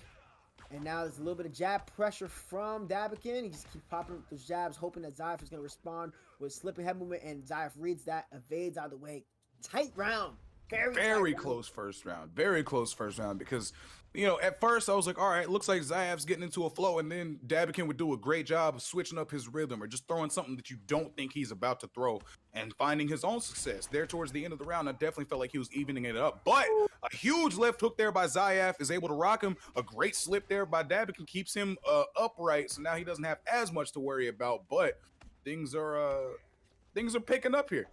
And now there's a little bit of jab pressure from Davikin. He just keeps popping those jabs, hoping that Zayev is going to respond with slipping head movement. And Zayev reads that, evades out of the way. Tight round. Very close first round. Very close first round because, you know, at first I was like, all right, looks like Zayev's getting into a flow, and then Davikin would do a great job of switching up his rhythm or just throwing something that you don't think he's about to throw and finding his own success. There towards the end of the round, I definitely felt like he was evening it up. But a huge left hook there by Zayev is able to rock him. A great slip there by Davikin keeps him upright, so now he doesn't have as much to worry about. But things are picking up here.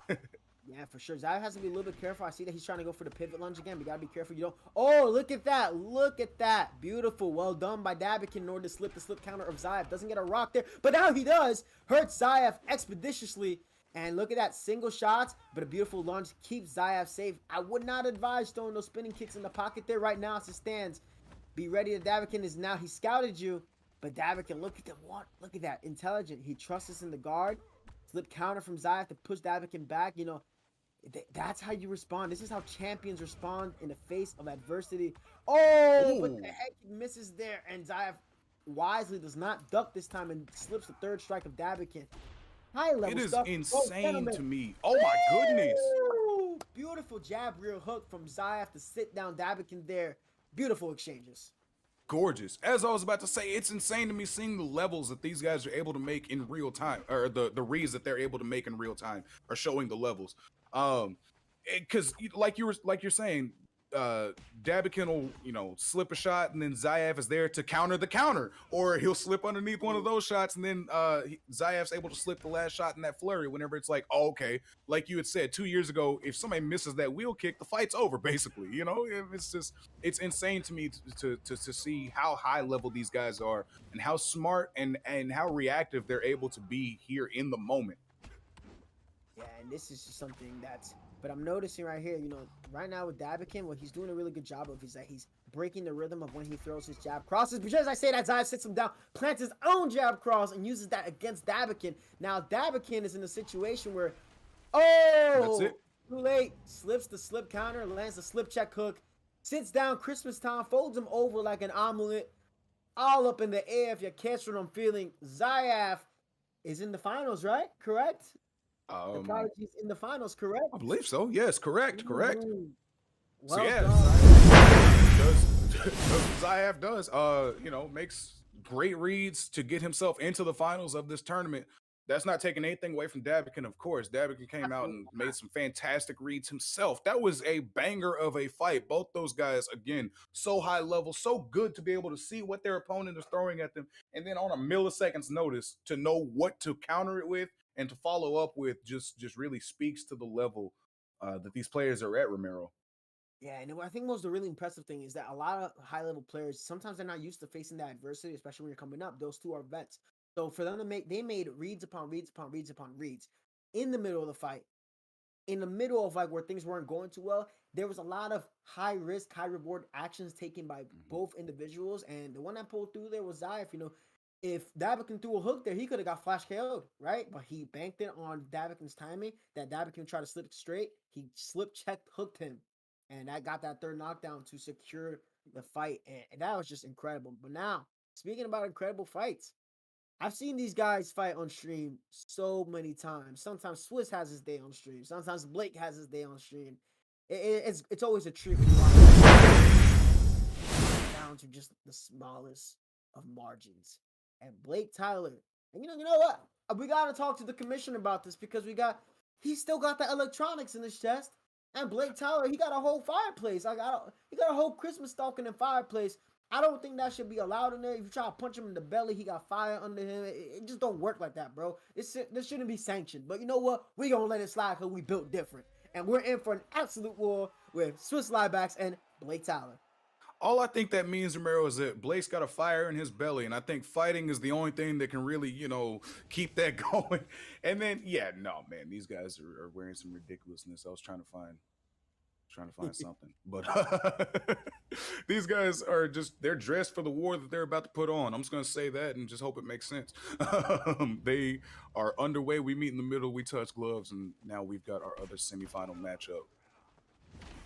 Yeah, for sure. Zayev has to be a little bit careful. I see that he's trying to go for the pivot lunge again. We got to be careful. You don't. Oh, look at that. Look at that. Beautiful. Well done by Davikin in order to slip the slip counter of Zayev. Doesn't get a rock there, but now he does. Hurts Zayev expeditiously. And look at that. Single shots, but a beautiful lunge keeps Zayev safe. I would not advise throwing those spinning kicks in the pocket there right now as it stands. Be ready. The Davikin is now. He scouted you, but Davikin, look at the one. Look at that. Intelligent. He trusts us in the guard. Slip counter from Zayev to push Davikin back. You know, that's how you respond. This is how champions respond in the face of adversity. Oh, but the heck, he misses there. And Zayev wisely does not duck this time and slips the third strike of Davikin. High level It is stuff. insane to me. Oh my goodness. Ooh, beautiful jab rear hook from Zayev to sit down Davikin there. Beautiful exchanges. Gorgeous. As I was about to say, it's insane to me seeing the levels that these guys are able to make in real time, or the reads that they're able to make in real time are showing the levels. Because like you're saying, Davikin will, you know, slip a shot and then Zayev is there to counter the counter, or he'll slip underneath one of those shots and then Zayev's able to slip the last shot in that flurry whenever it's like, oh, okay, like you had said 2 years ago, if somebody misses that wheel kick, the fight's over basically. You know, it's insane to me to see how high level these guys are and how smart and how reactive they're able to be here in the moment. Yeah, and this is just something that's, but I'm noticing right here, you know, right now with Davikin, what he's doing a really good job of is that he's breaking the rhythm of when he throws his jab crosses. Because as I say that, Zayev sits him down, plants his own jab cross, and uses that against Davikin. Now, Davikin is in a situation where, oh, That's it. Too late. Slips the slip counter, lands the slip check hook, sits down Christmas time, folds him over like an omelet, all up in the air. If you catch what I'm feeling, Zayev is in the finals, right? Correct? The Prodigy's in the finals, correct? I believe so. Yes, correct. Well So yeah, done. Zayev does, you know, makes great reads to get himself into the finals of this tournament. That's not taking anything away from Davikin, of course. Davikin came out and made some fantastic reads himself. That was a banger of a fight. Both those guys, again, so high level, so good to be able to see what their opponent is throwing at them, and then on a milliseconds notice to know what to counter it with and to follow up with just really speaks to the level that these players are at, Romero. Yeah, and I think most the really impressive thing is that a lot of high-level players, sometimes they're not used to facing that adversity, especially when you're coming up. Those two are vets. So for them to they made reads upon reads upon reads upon reads in the middle of the fight. In the middle of like where things weren't going too well, there was a lot of high risk, high reward actions taken by both individuals. And the one that pulled through there was Zayev. You know, if Davikin threw a hook there, he could have got flash KO'd, right? But he banked it on Davikin's timing. That Davikin tried to slip straight. He slip checked, hooked him. And that got that third knockdown to secure the fight. And that was just incredible. But now, speaking about incredible fights, I've seen these guys fight on stream so many times. Sometimes Swiss has his day on stream. Sometimes Blake has his day on stream. It's always a treat when you watch down to just the smallest of margins. And Blake Tyler, and you know what? We got to talk to the commissioner about this because he still got the electronics in his chest. And Blake Tyler, he got a whole fireplace. He got a whole Christmas stocking and fireplace. I don't think that should be allowed in there. If you try to punch him in the belly, he got fire under him. It just don't work like that, bro. This shouldn't be sanctioned. But you know what? We gonna let it slide because we built different. and we're in for an absolute war with Swiss Liebacks and Blake Tyler. All I think that means, Romero, is that Blake's got a fire in his belly, and I think fighting is the only thing that can really, keep that going. And then, no, man, these guys are wearing some ridiculousness. I was trying to find something, but these guys are they're dressed for the war that they're about to put on. I'm just gonna say that and just hope it makes sense. They are underway. We meet in the middle, we touch gloves, and now we've got our other semifinal matchup,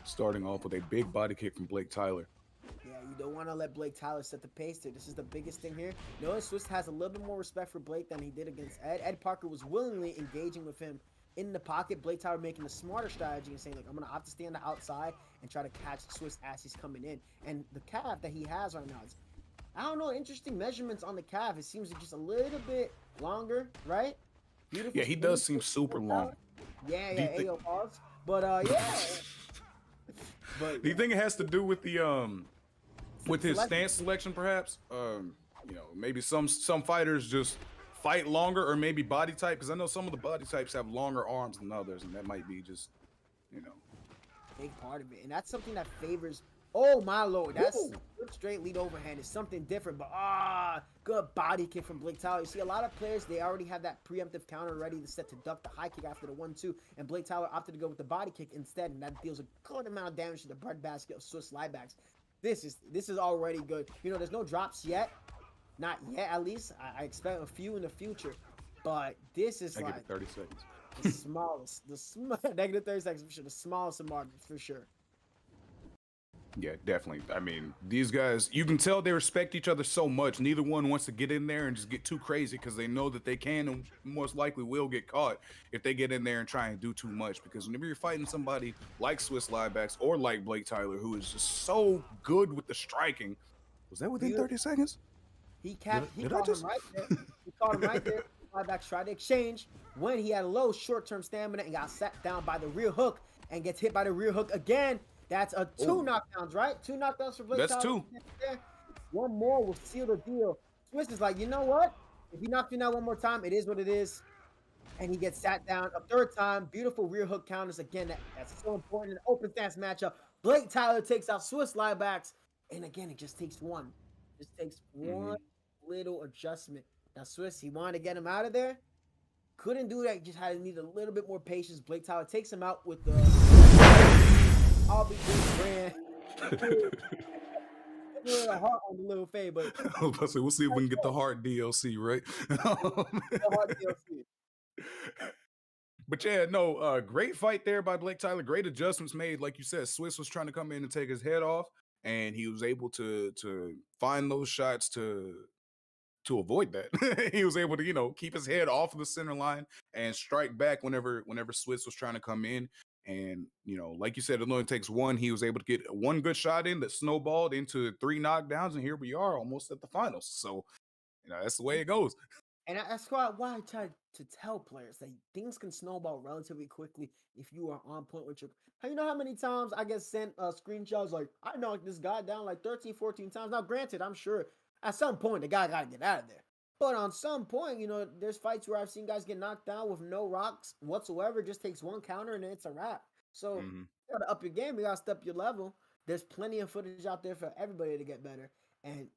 starting off with a big body kick from Blake Tyler. Yeah, you don't want to let Blake Tyler set the pace here. This is the biggest thing here. Noah Swiss has a little bit more respect for Blake than he did against Ed. Ed Parker was willingly engaging with him in the pocket. Blake Tyler making a smarter strategy and saying, like, I'm going to opt to stay on the outside and try to catch Swiss as he's coming in. And the calf that he has right now is, I don't know, interesting measurements on the calf. It seems just a little bit longer, right? Beautiful. Yeah, he does seem super long. Yeah, pause. But, yeah. But do you think it has to do with the with his stance selection, perhaps? Maybe some fighters just fight longer, or maybe body type, because I know some of the body types have longer arms than others, and that might be just, big part of it. And that's something that favors. Oh my lord, that's good straight lead overhand. Is something different, but good body kick from Blake Tyler. You see, a lot of players, they already have that preemptive counter ready to set to duck the high kick after the 1-2, and Blake Tyler opted to go with the body kick instead, and that deals a good amount of damage to the breadbasket of Swiss Liebacks. This is already good. There's no drops yet. Not yet, at least. I expect a few in the future. But this is like 30 seconds. The smallest. Negative 30 seconds for sure. The smallest of margins for sure. Yeah, definitely. I mean, these guys, you can tell they respect each other so much. Neither one wants to get in there and just get too crazy, because they know that they can and most likely will get caught if they get in there and try and do too much. Because whenever you're fighting somebody like Swiss Liebacks or like Blake Tyler, who is just so good with the striking, was that within 30 seconds? He caught him right there. He caught him right there. Liebacks tried to exchange when he had a low short-term stamina and got sat down by the rear hook and gets hit by the rear hook again. That's two knockdowns, right? 2 knockdowns for Blake Tyler. That's 2. One more will seal the deal. Swiss is like, you know what? If he knocks you out one more time, it is what it is. And he gets sat down a third time. Beautiful rear hook counters. Again, that's so important in an open stance matchup. Blake Tyler takes out Swiss Liebacks. And again, it just takes one. Just takes one little adjustment. Now, Swiss, he wanted to get him out of there. Couldn't do that. He just needed a little bit more patience. Blake Tyler takes him out with the I'll be good brand. A heart on the little fade, but I was about to say, we'll see if we can get the heart DLC, right? the heart DLC. But yeah, no, great fight there by Blake Tyler. Great adjustments made. Like you said, Swiss was trying to come in and take his head off, and he was able to find those shots to avoid that. He was able to, keep his head off of the center line and strike back whenever Swiss was trying to come in. And, like you said, it only takes one. He was able to get one good shot in that snowballed into 3 knockdowns, and here we are almost at the finals. So, that's the way it goes. And that's why I try to tell players that things can snowball relatively quickly if you are on point with your... You know how many times I get sent screenshots like, I knocked this guy down like 13, 14 times. Now, granted, I'm sure at some point the guy got to get out of there. But on some point, there's fights where I've seen guys get knocked down with no rocks whatsoever. It just takes one counter and it's a wrap. So you got to up your game. You got to step your level. There's plenty of footage out there for everybody to get better. And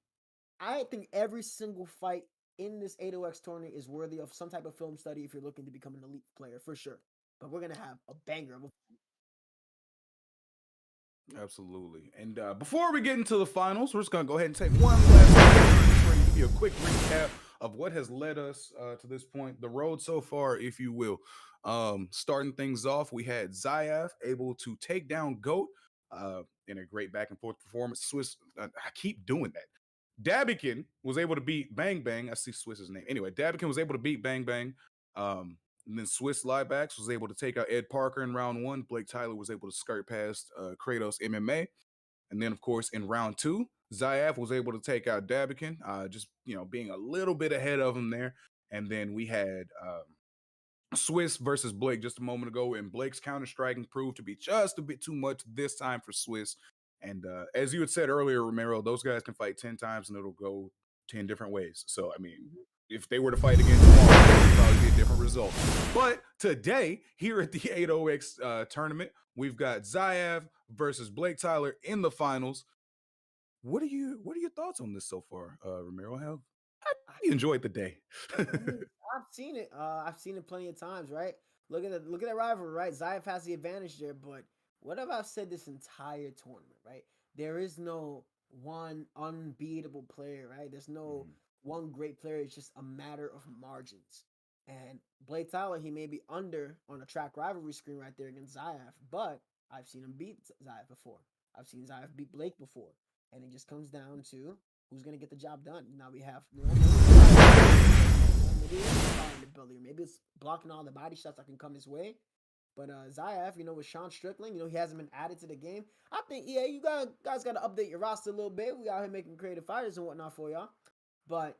I think every single fight in this 8OX tournament is worthy of some type of film study if you're looking to become an elite player, for sure. But we're going to have a banger of a Absolutely. And before we get into the finals, we're just going to go ahead and take one last break and give you a quick recap of what has led us to this point, the road so far, if you will. Starting things off, we had Zayev able to take down GOAT in a great back and forth performance. Swiss, I keep doing that. Dabikin was able to beat Bang Bang. I see Swiss's name. Anyway, Dabikin was able to beat Bang Bang. And then Swiss Liebacks was able to take out Ed Parker in round 1. Blake Tyler was able to skirt past Kratos Mma. And then, of course, in round 2, Zayev was able to take out Dabikin, just, being a little bit ahead of him there. And then we had Swiss versus Blake just a moment ago, and Blake's counter-striking proved to be just a bit too much this time for Swiss. And as you had said earlier, Romero, those guys can fight 10 times and it'll go 10 different ways. So, I mean, if they were to fight again tomorrow, it would probably be a different result. But today, here at the 80X tournament, we've got Zayev versus Blake Tyler in the finals. What are your thoughts on this so far, Ramiro? How you enjoyed the day? I mean, I've seen it. I've seen it plenty of times, right? Look at that rivalry, right? Zayev has the advantage there, but what have I said this entire tournament, right? There is no one unbeatable player, right? There's no one great player. It's just a matter of margins. And Blake Tyler, he may be under on a track rivalry screen right there against Zayev, but I've seen him beat Zayev before. I've seen Zayev beat Blake before. And it just comes down to who's going to get the job done. Now we have, maybe it's blocking all the body shots that can come his way. But Zayev, with Sean Strickland, he hasn't been added to the game. I think, you guys got to update your roster a little bit. We out here making creative fighters and whatnot for y'all. But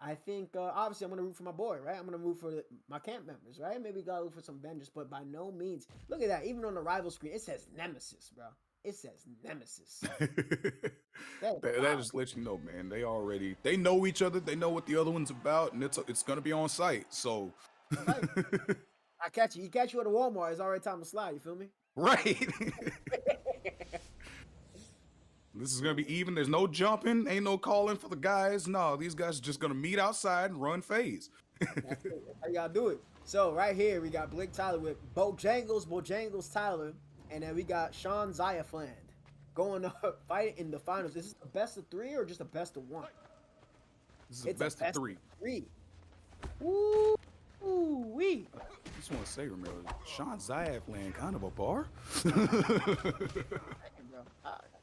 I think, obviously, I'm going to root for my boy, right? I'm going to root for my camp members, right? Maybe got to look for some vendors, but by no means. Look at that. Even on the rival screen, it says Nemesis, bro. It says Nemesis. that just lets you know, man. They know each other. They know what the other one's about, and it's going to be on site. So. Right. I catch you. He catch you at a Walmart. It's already time to slide. You feel me? Right. This is gonna be even. There's no jumping. Ain't no calling for the guys. No, these guys are just gonna meet outside and run phase. That's it. That's how y'all do it. So right here we got Blake Tyler with Bojangles Tyler, and then we got Sean Zayev going up fighting in the finals. Is this the best of 3 or just a best of 1? This is the best of 3. Woo-wee. I just want to say, Ramiro, Sean Zayev kind of a bar.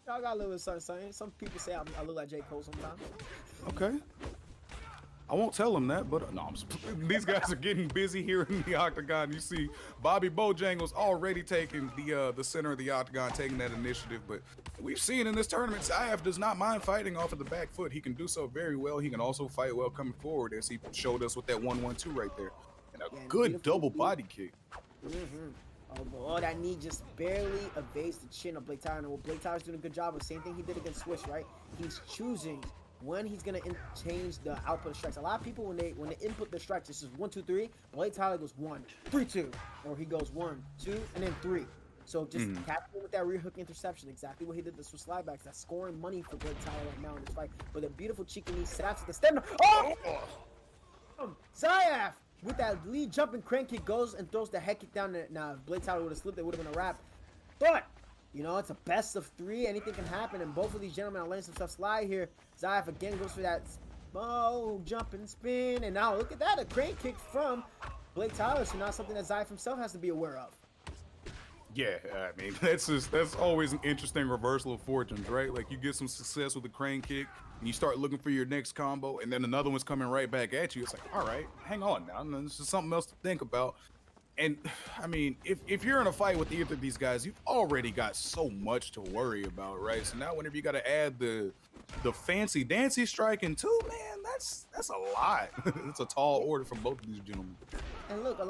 Y'all got a little something. Some people say I look like J. Cole sometimes. Okay. I won't tell them that, but no, these guys are getting busy here in the octagon. You see Bobby Bojangles already taking the center of the octagon, taking that initiative. But we've seen in this tournament, Zayev does not mind fighting off of the back foot. He can do so very well. He can also fight well coming forward, as he showed us with that 1-1-2 right there. And a good double body kick. Oh, that knee just barely evades the chin of Blake Tyler. And what Blake Tyler's doing a good job of, same thing he did against Swiss, right? He's choosing when he's gonna change the output of strikes. A lot of people, when they input the strikes, this is 1, 2, 3. Blake Tyler goes 1, 3, 2, or he goes 1, 2, and then 3. So just capturing with that rear hook interception, exactly what he did. This was slidebacks. That's scoring money for Blake Tyler right now in this fight. But a beautiful cheeky knee snaps at the stem. Oh! Zayev with that lead jumping crank kick goes and throws the head kick down there. Now, if Blake Tyler would have slipped, it would have been a wrap. But it's a best of 3. Anything can happen, and both of these gentlemen are letting some stuff slide here. Zayev again goes for that jump and spin, and now look at that, a crane kick from Blake Tyler. So now something that Zayev himself has to be aware of. Yeah, I mean, that's always an interesting reversal of fortunes, right? Like, you get some success with a crane kick, and you start looking for your next combo, and then another one's coming right back at you. It's like, all right, hang on now, and this is something else to think about. And I mean, if you're in a fight with either of these guys, you've already got so much to worry about, right? So now whenever you got to add the fancy dancy striking too, man, that's a lot. It's a tall order for both of these gentlemen. And look, I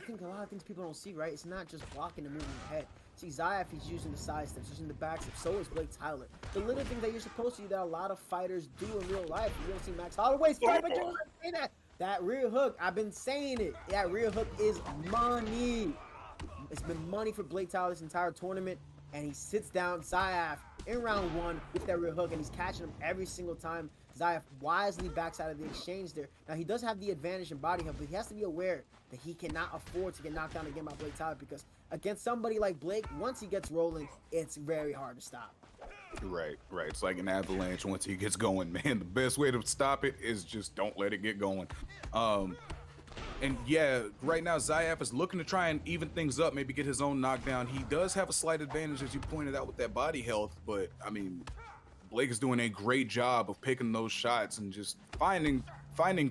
think a lot of things people don't see, right? It's not just blocking and moving your head. See, Zayev, he's using the side steps, using the back steps. So is Blake Tyler. The little things that you're supposed to do that a lot of fighters do in real life. You don't see Max Holloway's fight, but you're not saying that. That rear hook, I've been saying it. That rear hook is money. It's been money for Blake Tyler this entire tournament. And he sits down Zayev in round 1 with that rear hook, and he's catching him every single time. Zayev wisely backs out of the exchange there. Now, he does have the advantage in body health, but he has to be aware that he cannot afford to get knocked down again by Blake Tyler, because against somebody like Blake, once he gets rolling, it's very hard to stop. Right. It's like an avalanche once he gets going, man. The best way to stop it is just don't let it get going. And yeah, right now Zayev is looking to try and even things up, maybe get his own knockdown. He does have a slight advantage, as you pointed out, with that body health, but I mean, Blake is doing a great job of picking those shots and just finding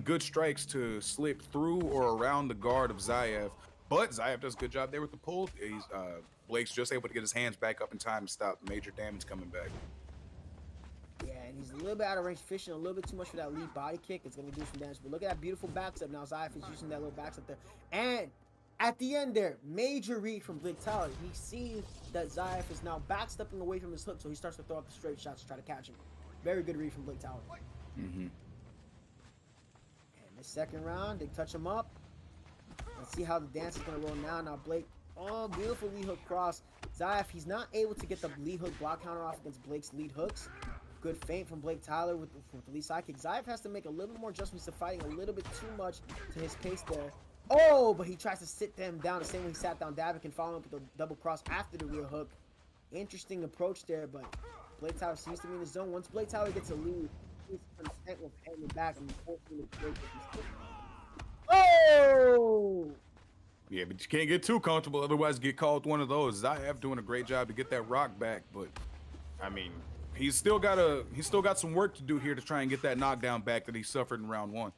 good strikes to slip through or around the guard of Zayev. But Zayev does a good job there with the pull. Blake's just able to get his hands back up in time to stop major damage coming back. Yeah, and he's a little bit out of range, fishing a little bit too much for that lead body kick. It's going to do some damage. But look at that beautiful backstep now. Zayev is using that little backstep there. And at the end there, major read from Blake Tyler. He sees that Zayev is now backstepping away from his hook, so he starts to throw up the straight shots to try to catch him. Very good read from Blake Tyler. the second round. They touch him up. Let's see how the dance is going to roll now. Now Blake, oh, beautiful lead hook cross. Zaev, he's not able to get the lead hook block counter off against Blake's lead hooks. Good feint from Blake Tyler with the lead side kick. Zaev has to make a little more adjustments to fighting a little bit too much to his pace there. Oh, but he tries to sit them down the same way he sat down Davik and following up with the double cross after the rear hook. Interesting approach there, but Blake Tyler seems to be in the zone. Once Blake Tyler gets a lead, he's content with hanging back and forcing the break with his. Oh! Yeah, but you can't get too comfortable, otherwise get called one of those. Zaev doing a great job to get that rock back, but I mean, he's still got some work to do here to try and get that knockdown back that he suffered in round 1.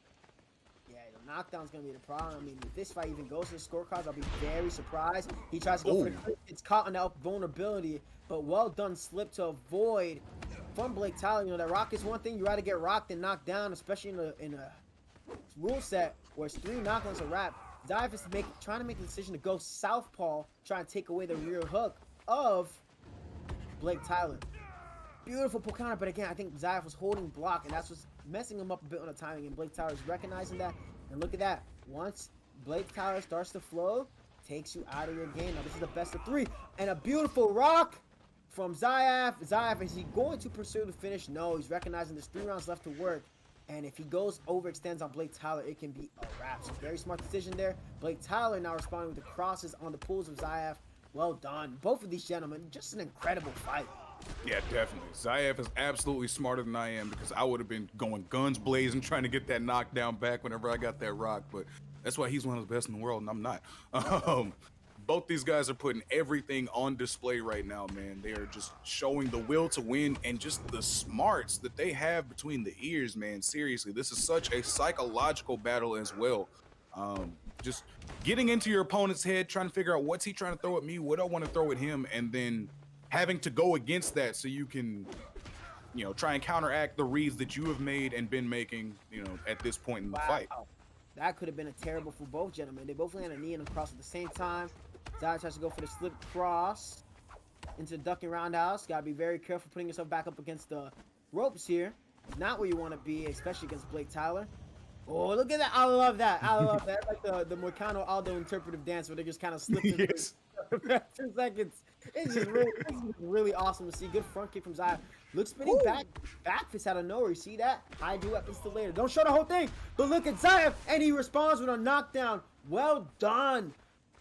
Yeah, the knockdown's gonna be the problem. I mean, if this fight even goes to the scorecards, I'll be very surprised. He tries to go for the clip. It's caught in that vulnerability, but well done slip to avoid from Blake Tyler. You know, that rock is one thing. You rather get rocked than knocked down, especially in a rule set where it's 3 knockdowns a wrap. Zaev is trying to make the decision to go southpaw, try and take away the rear hook of Blake Tyler. Beautiful pull counter, but again, I think Zaev was holding block, and that's what's messing him up a bit on the timing, and Blake Tyler is recognizing that. And look at that. Once Blake Tyler starts to flow, takes you out of your game. Now, this is the best of 3, and a beautiful rock from Zaev. Zaev, is he going to pursue the finish? No, he's recognizing there's 3 rounds left to work. And if he overextends on Blake Tyler, it can be a wrap. So very smart decision there. Blake Tyler now responding with the crosses on the pulls of Zaev. Well done. Both of these gentlemen, just an incredible fight. Yeah, definitely. Zaev is absolutely smarter than I am, because I would have been going guns blazing trying to get that knockdown back whenever I got that rock. But that's why he's one of the best in the world, and I'm not. Both these guys are putting everything on display right now, man. They are just showing the will to win and just the smarts that they have between the ears, man. Seriously, this is such a psychological battle as well. Just getting into your opponent's head, trying to figure out what's he trying to throw at me, what I want to throw at him, and then having to go against that so you can, you know, try and counteract the reads that you have made and been making, you know, at this point in the fight. That could have been a terrible for both gentlemen. They both land a knee and a cross at the same time. Zaev tries to go for the slip cross into the ducking roundhouse. Gotta be very careful putting yourself back up against the ropes here. Not where you want to be, especially against Blake Tyler. Oh, look at that. I love that. I love that. Like the Moicano Aldo interpretive dance where they just kind of slip in Yes. 2 seconds. It's just really awesome to see. Good front kick from Zaev. Look, spinning back fist out of nowhere. You see that? Hide your weapons till later. Don't show the whole thing, but look at Zaev, and he responds with a knockdown. Well done.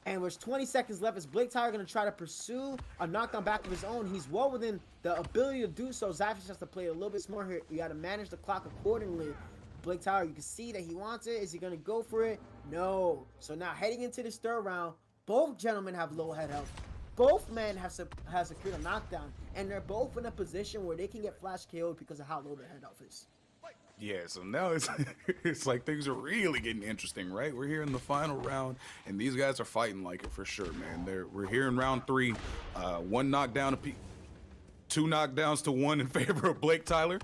And there's 20 seconds left. Is Blake Tyler going to try to pursue a knockdown back of his own? He's well within the ability to do so. Zaev just has to play a little bit smarter here. You got to manage the clock accordingly. Blake Tyler, you can see that he wants it. Is he going to go for it? No. So now heading into this 3rd round, both gentlemen have low head health. Both men have secured a knockdown, and they're both in a position where they can get flash KO'd because of how low their head health is. Yeah, so now it's like things are really getting interesting, right? We're here in the final round, and these guys are fighting like it for sure, man. We're here in round 3, 1 knockdown apiece, 2 knockdowns to 1 in favor of Blake Tyler.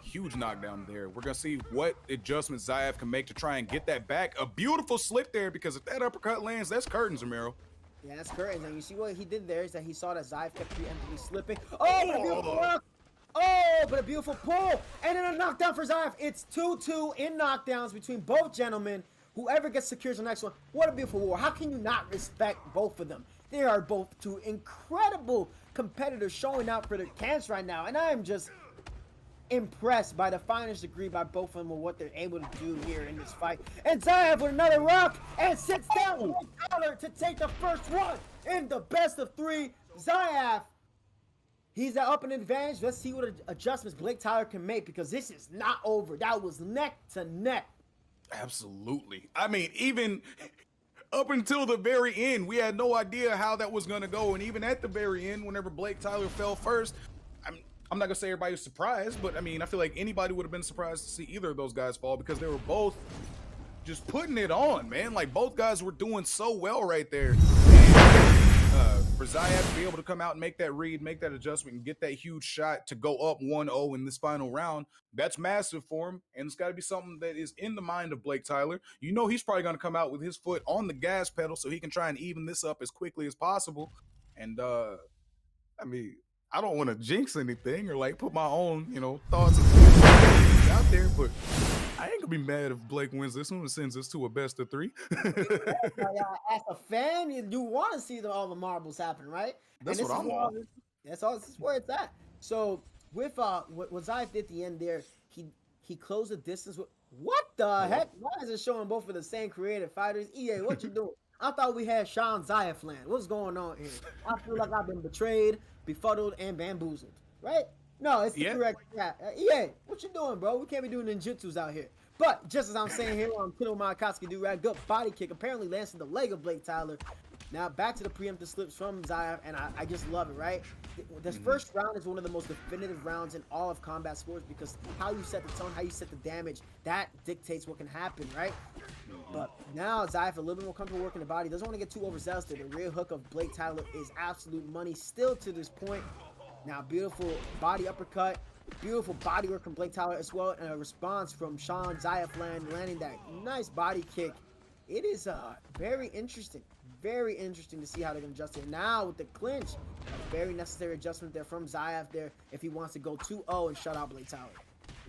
Huge knockdown there. We're gonna see what adjustments Zaev can make to try and get that back. A beautiful slip there, because if that uppercut lands, that's curtains, Ramiro. Yeah, that's curtains. And you see what he did there is that he saw that Zaev kept preemptively slipping. Oh, but a beautiful block. Oh, but a beautiful pull. And then a knockdown for Zaev. It's 2-2 in knockdowns between both gentlemen. Whoever gets secures the next one. What a beautiful war. How can you not respect both of them? They are both 2 incredible competitors showing out for their camps right now. And I am just impressed by the finest degree by both of them and what they're able to do here in this fight. And Zaev with another rock and sits down with Tyler to take the first one in the best of 3. Zaev, he's up an advantage. Let's see what adjustments Blake Tyler can make, because this is not over. That was neck to neck. Absolutely. I mean, even up until the very end, we had no idea how that was going to go. And even at the very end, whenever Blake Tyler fell first, I'm not gonna say everybody was surprised, but I mean, I feel like anybody would have been surprised to see either of those guys fall, because they were both just putting it on, man. Like, both guys were doing so well right there. And, for Zaev to be able to come out and make that read, make that adjustment, and get that huge shot to go up 1-0 in this final round, that's massive for him. And it's got to be something that is in the mind of Blake Tyler. You know, he's probably gonna come out with his foot on the gas pedal so he can try and even this up as quickly as possible. And I mean, I don't want to jinx anything or like put my own, you know, thoughts. out there, but I ain't gonna be mad if Blake wins this one and sends us to a best of 3. As a fan, you want to see all the marbles happen, right? That's and what I'm on. That's all. This is where it's at. So with what Zayef did at the end there, he closed the distance. What the heck? Why is it showing both of the same creative fighters? EA, what you doing? I thought we had Sean Zayef land. What's going on here? I feel like I've been betrayed, befuddled, and bamboozled. Right? No, it's the correct. Yeah. EA, what you doing, bro? We can't be doing ninjutsus out here. But just as I'm saying here on Kino Makatsky do-rag, good body kick apparently lands in the leg of Blake Tyler. Now back to the preemptive slips from Zayef, and I just love it, right? This first round is one of the most definitive rounds in all of combat sports because how you set the tone, how you set the damage, that dictates what can happen, right? But now Zayef a little bit more comfortable working the body. Doesn't want to get too overzealous there. The rear hook of Blake Tyler is absolute money still to this point. Now beautiful body uppercut. Beautiful body work from Blake Tyler as well, and a response from Sean Zayef landing that nice body kick. It is very interesting to see how they're going to adjust it. Now with the clinch, a very necessary adjustment there from Zayef there if he wants to go 2-0 and shut out Blake Tyler.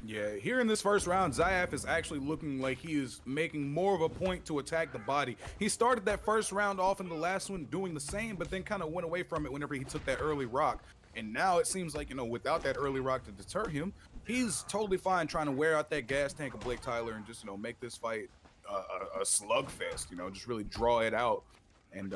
Yeah, here in this first round, Zayef is actually looking like he is making more of a point to attack the body. He started that first round off in the last one doing the same, but then kind of went away from it whenever he took that early rock. And now it seems like, without that early rock to deter him, he's totally fine trying to wear out that gas tank of Blake Tyler and just, make this fight a slugfest, just really draw it out and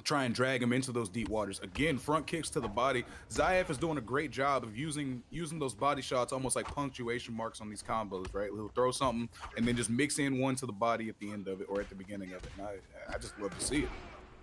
try and drag him into those deep waters. Again, front kicks to the body. Zayef is doing a great job of using those body shots almost like punctuation marks on these combos, right? He'll throw something and then just mix in one to the body at the end of it or at the beginning of it. And I just love to see it.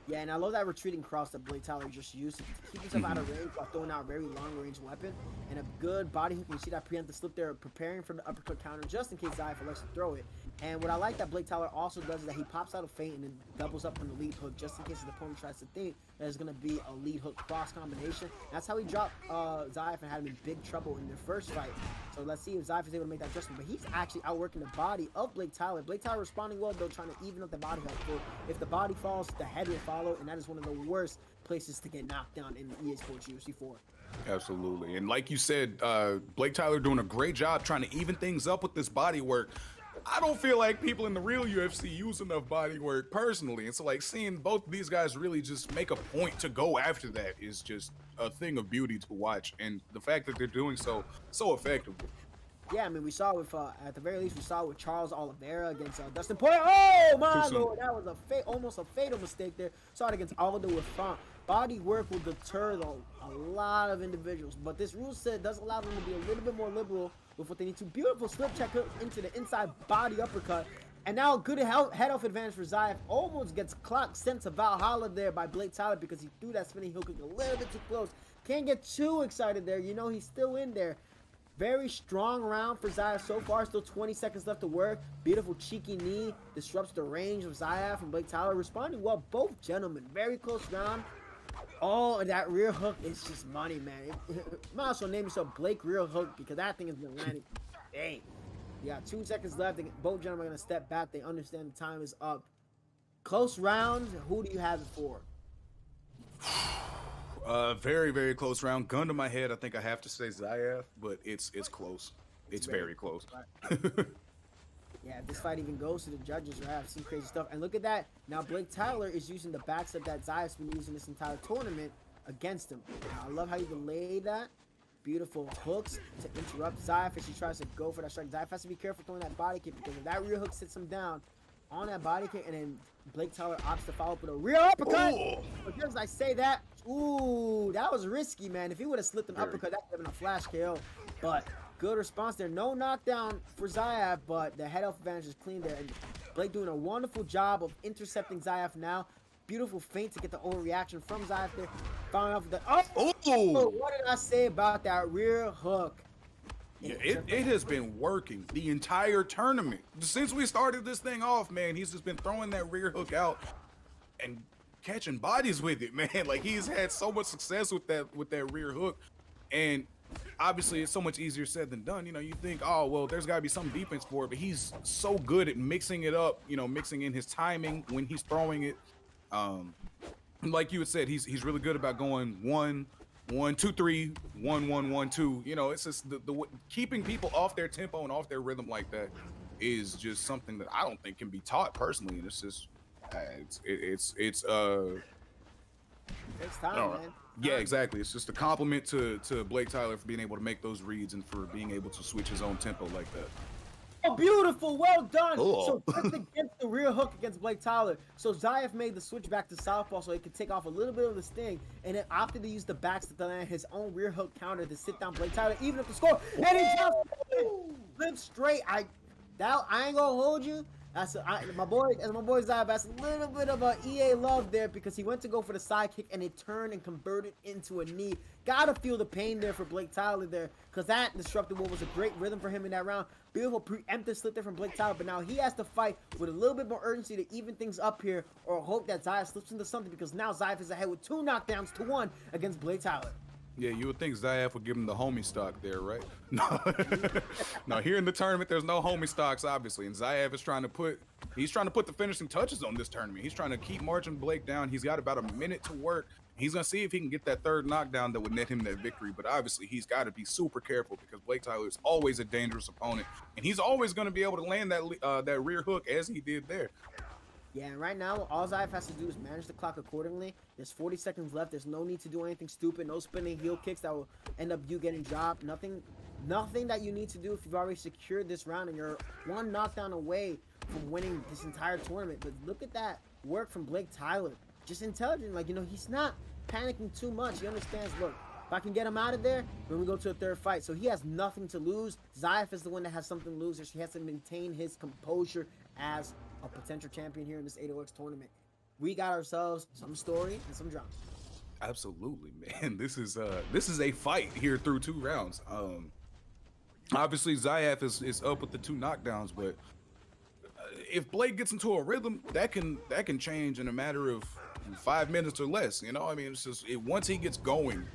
Yeah, and I love that retreating cross that Blake Tyler just used to keep himself out of range while throwing out a very long-range weapon. And a good body hook. You see that preemptive slip there, preparing for the uppercut counter just in case Zayef elects to throw it. And what I like that Blake Tyler also does is that he pops out a feint and then doubles up on the lead hook just in case the opponent tries to think that it's going to be a lead hook cross combination. That's how he dropped Zayef and had him in big trouble in their first fight. So let's see if Zayef is able to make that adjustment. But he's actually outworking the body of Blake Tyler. Blake Tyler responding well, though, trying to even up the body hook. So if the body falls, the head will follow, and that is one of the worst places to get knocked down in EA Sports UFC 4. Absolutely. And like you said, Blake Tyler doing a great job trying to even things up with this body work. I don't feel like people in the real UFC use enough body work personally. And so like seeing both of these guys really just make a point to go after that is just a thing of beauty to watch. And the fact that they're doing so effectively. Yeah, I mean, we saw with, at the very least, we saw with Charles Oliveira against Dustin Poirier. Oh, my lord, that was almost a fatal mistake there. Saw it against Aldo with front. Body work will deter a lot of individuals, but this rule set does allow them to be a little bit more liberal with what they need to. Beautiful slip check into the inside body uppercut. And now a good head-off advantage for Zayef. Almost gets clocked, sent to Valhalla there by Blake Tyler because he threw that spinning heel kick a little bit too close. Can't get too excited there. He's still in there. Very strong round for Zayef so far. Still 20 seconds left to work. Beautiful cheeky knee. Disrupts the range of Zayef and Blake Tyler. Responding well, both gentlemen. Very close round. Oh, and that rear hook is just money, man. Might also name yourself Blake Rear Hook because that thing has been landing. Dang. You got 2 seconds left. Both gentlemen are going to step back. They understand the time is up. Close round. Who do you have it for? Very, very close round. Gun to my head, I think I have to say Zayef, but it's close. It's very close. Yeah, if this fight even goes to the judges, right? I've seen crazy stuff. And look at that. Now Blake Tyler is using the backstep that Zayef's been using this entire tournament against him. Now, I love how you delayed that. Beautiful hooks to interrupt Zayef as he tries to go for that strike. Zayef has to be careful throwing that body kick because if that rear hook sits him down on that body kick and then Blake Tyler opts to follow up with a rear uppercut. But just as I say that, ooh, that was risky, man. If he would have slipped an uppercut, that would have been a flash KO. But good response there. No knockdown for Zayef, but the head off advantage is clean there. And Blake doing a wonderful job of intercepting Zayef now. Beautiful feint to get the overreaction from Zayef there. Following off with the what did I say about that rear hook? Yeah, it has been working the entire tournament. Since we started this thing off, man, he's just been throwing that rear hook out and catching bodies with it, man. Like he's had so much success with that rear hook. And obviously it's so much easier said than done. You think, oh, well, there's got to be some defense for it, but he's so good at mixing it up, mixing in his timing when he's throwing it. Like you had said, he's really good about going 1, 1, 2, 3, 1, 1, 1, 2. You know, it's just the keeping people off their tempo and off their rhythm like that is just something that I don't think can be taught personally. And it's just it's Takes time, man. yeah, exactly. It's just a compliment to Blake Tyler for being able to make those reads and for being able to switch his own tempo like that. Oh, beautiful, well done. Cool. So just against the rear hook against Blake Tyler. So Zayev made the switch back to southpaw so he could take off a little bit of the sting, and then opted to use the backstep to land his own rear hook counter to sit down Blake Tyler, even up the score. And he just flipped straight. I ain't gonna hold you. My boy Zayev, that's a little bit of a EA love there because he went to go for the side kick and it turned and converted into a knee. Gotta feel the pain there for Blake Tyler there because that disrupted what was a great rhythm for him in that round. Beautiful preemptive slip there from Blake Tyler, but now he has to fight with a little bit more urgency to even things up here or hope that Zayev slips into something because now Zayev is ahead with 2 knockdowns to 1 against Blake Tyler. Yeah, you would think Zayev would give him the homie stock there, right? No, no. Here in the tournament, there's no homie stocks, obviously, and Zayev is trying to put the finishing touches on this tournament. He's trying to keep marching Blake down. He's got about a minute to work. He's gonna see if he can get that 3rd knockdown that would net him that victory. But obviously, he's got to be super careful because Blake Tyler is always a dangerous opponent, and he's always going to be able to land that rear hook as he did there. Yeah, and right now, all Zayev has to do is manage the clock accordingly. There's 40 seconds left. There's no need to do anything stupid. No spinning heel kicks that will end up you getting dropped. Nothing that you need to do if you've already secured this round and you're 1 knockdown away from winning this entire tournament. But look at that work from Blake Tyler. Just intelligent. Like, you know, he's not panicking too much. He understands, look, if I can get him out of there, then we go to a 3rd fight. So he has nothing to lose. Zayev is the one that has something to lose. He has to maintain his composure as a potential champion here in this 8OX tournament. We got ourselves some story and some drama. Absolutely, man. This is a fight here through 2 rounds. Obviously Zayev is up with the 2 knockdowns, but if Blake gets into a rhythm, that can change in a matter of 5 minutes or less. You know, I mean, it's just once he gets going,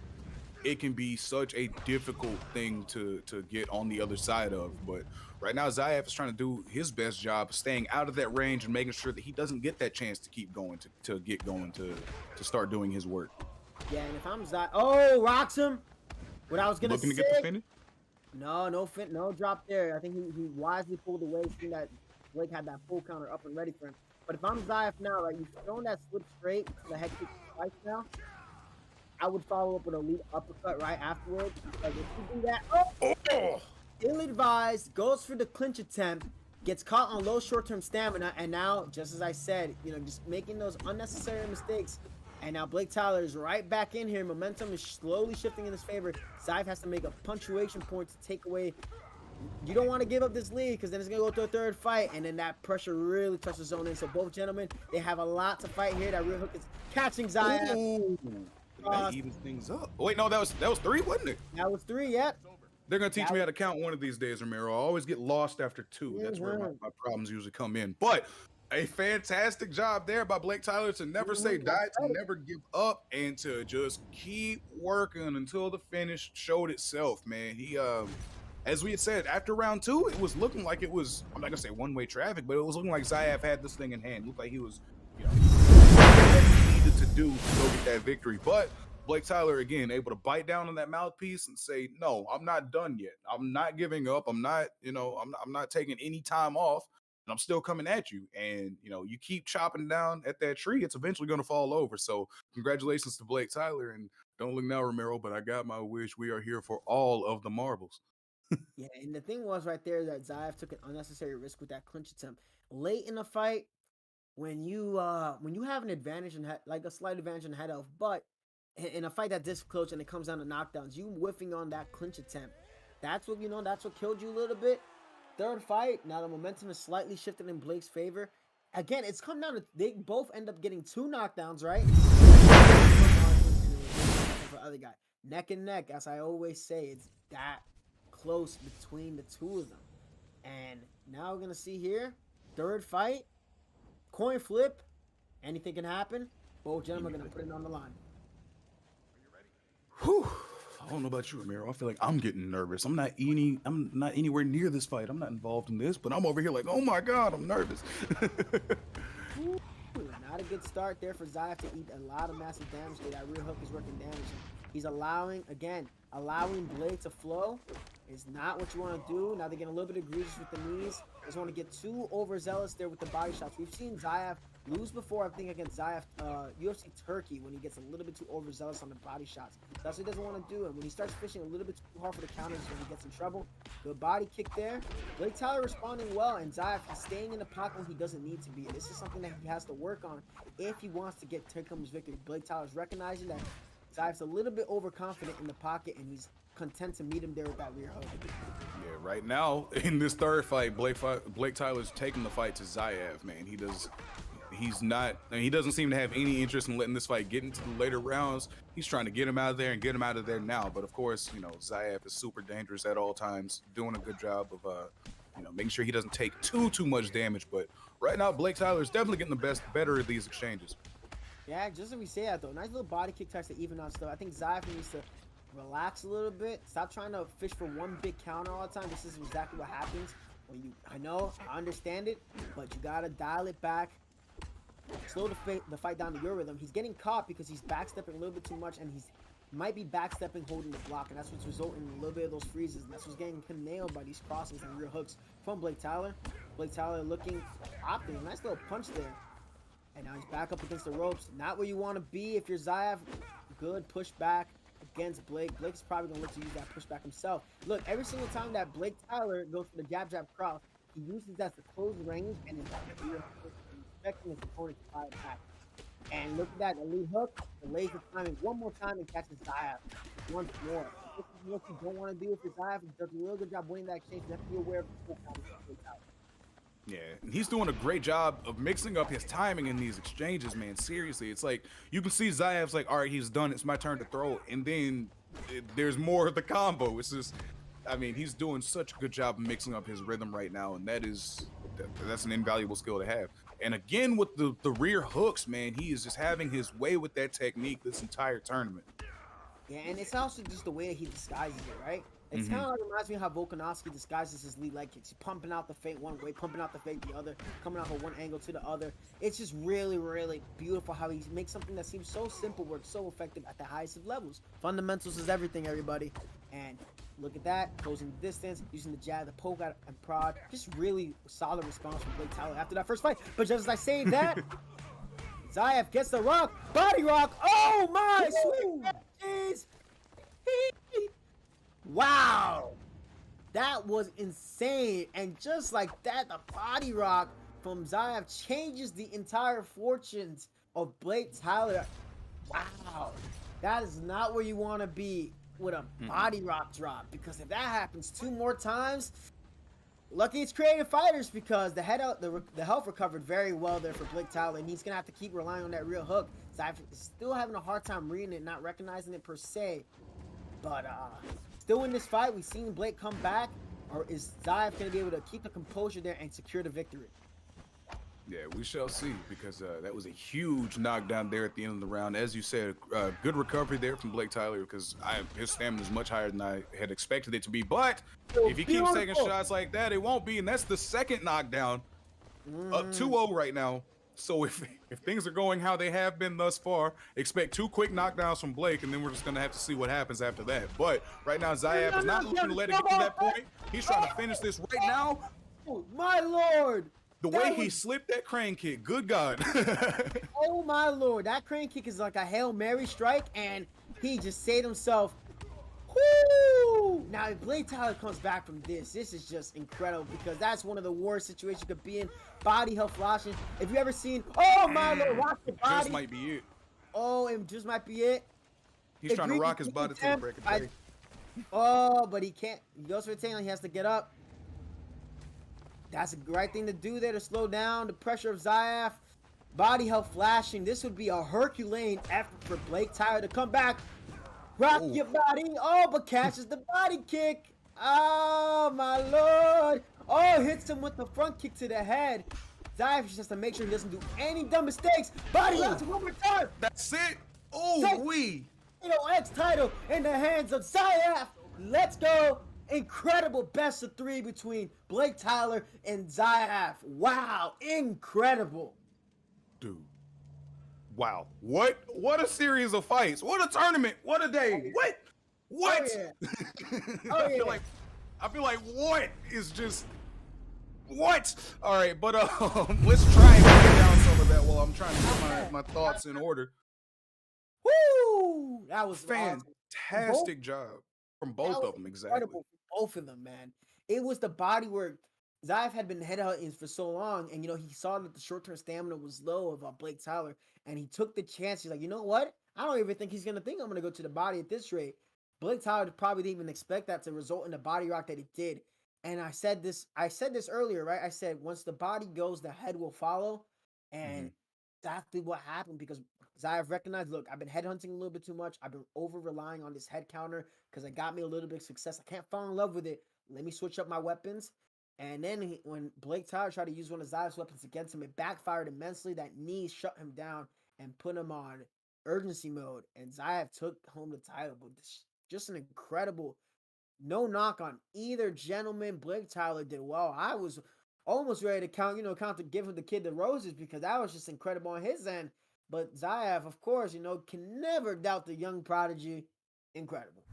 it can be such a difficult thing to get on the other side of. But right now, Zayev is trying to do his best job, staying out of that range and making sure that he doesn't get that chance to keep going, to get going, to start doing his work. Yeah, and if I'm Zayev, oh, rocks him. What I was gonna looking say, to get the finish. No drop there. I think he wisely pulled away, seeing that Blake had that full counter up and ready for him. But if I'm Zayev now, like, you've thrown that slip straight to the head kick twice now, I would follow up with a lead uppercut right afterwards. Because if you do that, ill-advised, goes for the clinch attempt, gets caught on low short-term stamina, and now, just as I said, you know, just making those unnecessary mistakes. And now Blake Tyler is right back in here. Momentum is slowly shifting in his favor. Zayev has to make a punctuation point to take away. You don't want to give up this lead because then it's going to go to a 3rd fight, and then that pressure really touches zone in. So both gentlemen, they have a lot to fight here. That rear hook is catching Zayev. Ooh. That evens things up. Oh, wait, no, that was 3, wasn't it? That was 3, yeah. They're gonna teach me how to count one of these days, Romero. I always get lost after 2. That's where my problems usually come in. But a fantastic job there by Blake Tyler to never say die, to never give up, and to just keep working until the finish showed itself, man. He as we had said, after round 2, it was looking like it was, I'm not gonna say one-way traffic, but it was looking like Zayev had this thing in hand. It looked like he was, you know, what he needed to do to go get that victory. But Blake Tyler, again, able to bite down on that mouthpiece and say, no, I'm not done yet. I'm not giving up. I'm not, you know, I'm not taking any time off, and I'm still coming at you. And, you know, you keep chopping down at that tree, it's eventually going to fall over. So congratulations to Blake Tyler. And don't look now, Romero, but I got my wish. We are here for all of the marbles. Yeah, and the thing was right there that Zayev took an unnecessary risk with that clinch attempt. Late in the fight, when you have an advantage and like a slight advantage in head of, but in a fight that this close and it comes down to knockdowns, you whiffing on that clinch attempt, that's what killed you a little bit. 3rd fight, now the momentum is slightly shifted in Blake's favor. Again, it's come down to they both end up getting 2 knockdowns, right? For the other guy, neck and neck, as I always say, it's that close between the 2 of them. And now we're gonna see here, 3rd fight, coin flip, anything can happen. Both gentlemen are gonna put it on the line. Whew. I don't know about you, Romero. I feel like I'm getting nervous. I'm not anywhere near this fight. I'm not involved in this, but I'm over here like, oh my God, I'm nervous. Not Not a good start there for Zayev to eat a lot of massive damage there. That rear hook is working damage. He's allowing Blade to flow is not what you want to do. Now they're getting a little bit egregious with the knees. They just want to get too overzealous there with the body shots. We've seen Zayev lose before, I think, against Zayev, UFC Turkey, when he gets a little bit too overzealous on the body shots. That's what he doesn't want to do. And when he starts fishing a little bit too hard for the counters, when he gets in trouble. Good body kick there. Blake Tyler responding well, and Zayev is staying in the pocket when he doesn't need to be. This is something that he has to work on if he wants to take home his victory. Blake Tyler's recognizing that Zayev's a little bit overconfident in the pocket, and he's content to meet him there with that rear hook. Yeah, right now in this third fight, Blake Tyler's taking the fight to Zayev, man. He doesn't seem to have any interest in letting this fight get into the later rounds. He's trying to get him out of there and get him out of there now. But of course, you know, Zayev is super dangerous at all times, doing a good job of making sure he doesn't take too much damage. But right now, Blake Tyler is definitely getting the better of these exchanges. Yeah, just as we say that though, nice little body kick tries to even out stuff. I think Zayev needs to relax a little bit. Stop trying to fish for one big counter all the time. This is exactly what happens when I understand it, but you gotta dial it back. Slow the fight down to your rhythm. He's getting caught because he's backstepping a little bit too much, and he might be backstepping, holding the block, and that's what's resulting in a little bit of those freezes, and that's what's getting him nailed by these crosses and rear hooks from Blake Tyler. Blake Tyler looking optimal. Nice little punch there. And now he's back up against the ropes. Not where you want to be if you're Zayev. Good push back against Blake. Blake's probably going to look to use that pushback himself. Look, every single time that Blake Tyler goes for the jab cross, he uses that to close the range and expecting his opponent to fire back. And look at that, the lead hook, delays the timing one more time and catches Zayev once more. This is what you don't want to do if you're Zayev. He does a real good job winning that exchange. You have to be aware of the full counters of Blake Tyler. Yeah, and he's doing a great job of mixing up his timing in these exchanges, man. Seriously, it's like you can see Zayev's like, all right, he's done. It's my turn to throw, and then there's more of the combo. It's just, I mean, he's doing such a good job of mixing up his rhythm right now, and that's an invaluable skill to have. And again, with the rear hooks, man, he is just having his way with that technique this entire tournament. Yeah, and it's also just the way that he disguises it, right? It's kind of like, reminds me of how Volkanovski disguises his lead leg kicks. He's pumping out the fake one way, pumping out the fake the other, coming off of one angle to the other. It's just really, really beautiful how he makes something that seems so simple work so effective at the highest of levels. Fundamentals is everything, everybody. And look at that, closing the distance, using the jab, the poke out and prod. Just really solid response from Blake Tyler after that first fight. But just as I say that, Zayev gets the rock, body rock. Oh my sweet jeez. Wow, that was insane. And just like that, the body rock from Zayev changes the entire fortunes of Blake Tyler. Wow, that is not where you want to be with a body rock drop, because if that happens 2 more times, lucky it's creative fighters, because the health recovered very well there for Blake Tyler, and he's gonna have to keep relying on that real hook. Zayev is still having a hard time reading it, not recognizing it per se, but still in this fight, we've seen Blake come back, or is Zayev going to be able to keep the composure there and secure the victory? Yeah, we shall see, because that was a huge knockdown there at the end of the round. As you said, good recovery there from Blake Tyler, because his stamina is much higher than I had expected it to be. But if he keeps taking shots like that, it won't be. And that's the second knockdown, up 2-0 right now. So if things are going how they have been thus far, expect 2 quick knockdowns from Blake, and then we're just going to have to see what happens after that. But right now, Zayev is not looking to let it get to that point. He's trying to finish this right now. Oh, my Lord. The way he slipped that crane kick, good God. Oh, my Lord. That crane kick is like a Hail Mary strike, and he just saved himself. Woo! Now, if Blake Tyler comes back from this is just incredible, because that's one of the worst situations you could be in. Body health flashing. If you ever seen, oh my Lord, rock the body. Just might be it. Oh, it just might be it. He's trying to rock his body to the break of day. Oh, but he can't. He goes for the takedown. He has to get up. That's the right thing to do there to slow down the pressure of Zayev. Body health flashing. This would be a Herculean effort for Blake Tyler to come back. Rock your body. Oh, but catches the body kick. Oh, my Lord. Oh, hits him with the front kick to the head. Zayev just has to make sure he doesn't do any dumb mistakes. Body rock one more time. That's it. Oh, X title in the hands of Zayev. Let's go. Incredible best of 3 between Blake Tyler and Zayev. Wow, incredible. Dude, Wow. What a series of fights. What a tournament. What a day. What? Oh, yeah. I Oh, feel yeah. I feel like what is just what? All right, but let's try and break down some of that while I'm trying to get my thoughts in order. Woo! That was awesome. Fantastic job from both That was of them, exactly. incredible for both of them, man. It was the body work. Zaev had been headhunting for so long, and he saw that the short-term stamina was low of Blake Tyler, and he took the chance. He's like, you know what? I don't even think he's gonna think I'm gonna go to the body at this rate. Blake Tyler probably didn't even expect that to result in the body rock that it did. And I said this earlier, right? I said once the body goes, the head will follow, and that's what happened because Zaev recognized, look, I've been headhunting a little bit too much. I've been over relying on this head counter because it got me a little bit of success. I can't fall in love with it. Let me switch up my weapons. And then when Blake Tyler tried to use one of Zaev's weapons against him, it backfired immensely. That knee shut him down and put him on urgency mode. And Zaev took home the title. But just an incredible, no knock on either gentleman. Blake Tyler did well. I was almost ready to count to give him the kid the roses because that was just incredible on his end. But Zaev, of course, can never doubt the young prodigy. Incredible.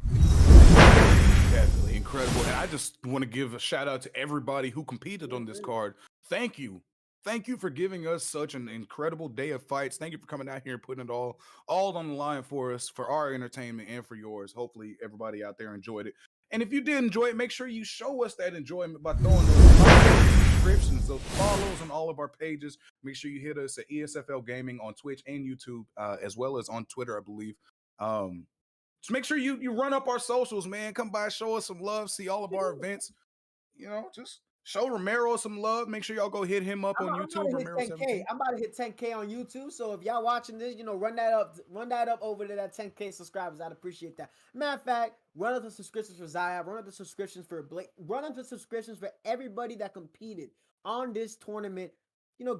Definitely incredible. And I just want to give a shout out to everybody who competed on this card. Thank you. Thank you for giving us such an incredible day of fights. Thank you for coming out here and putting it all on the line for us, for our entertainment and for yours. Hopefully everybody out there enjoyed it. And if you did enjoy it, make sure you show us that enjoyment by throwing those subscriptions, those follows on all of our pages. Make sure you hit us at ESFL Gaming on Twitch and YouTube, as well as on Twitter, I believe. Just make sure you run up our socials, man. Come by, show us some love, see all of our events. Just show Romero some love. Make sure y'all go hit him up on YouTube. Romero 17. I'm about to hit 10K on YouTube. So if y'all watching this, run that up over to that 10K subscribers. I'd appreciate that. Matter of fact, run up the subscriptions for Zaev, run up the subscriptions for Blake, run up the subscriptions for everybody that competed on this tournament.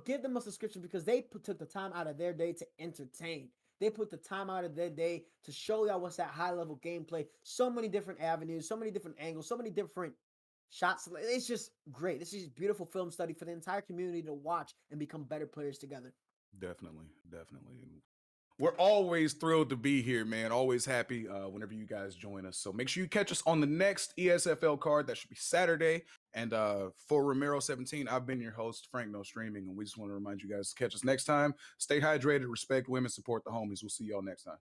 Give them a subscription because they took the time out of their day to entertain. They put the time out of their day to show y'all what's that high-level gameplay. So many different avenues, so many different angles, so many different shots. It's just great. This is a beautiful film study for the entire community to watch and become better players together. Definitely. We're always thrilled to be here, man. Always happy whenever you guys join us. So make sure you catch us on the next ESFL card. That should be Saturday. And for Romero 17, I've been your host, Frank No Streaming. And we just want to remind you guys to catch us next time. Stay hydrated, respect women, support the homies. We'll see y'all next time.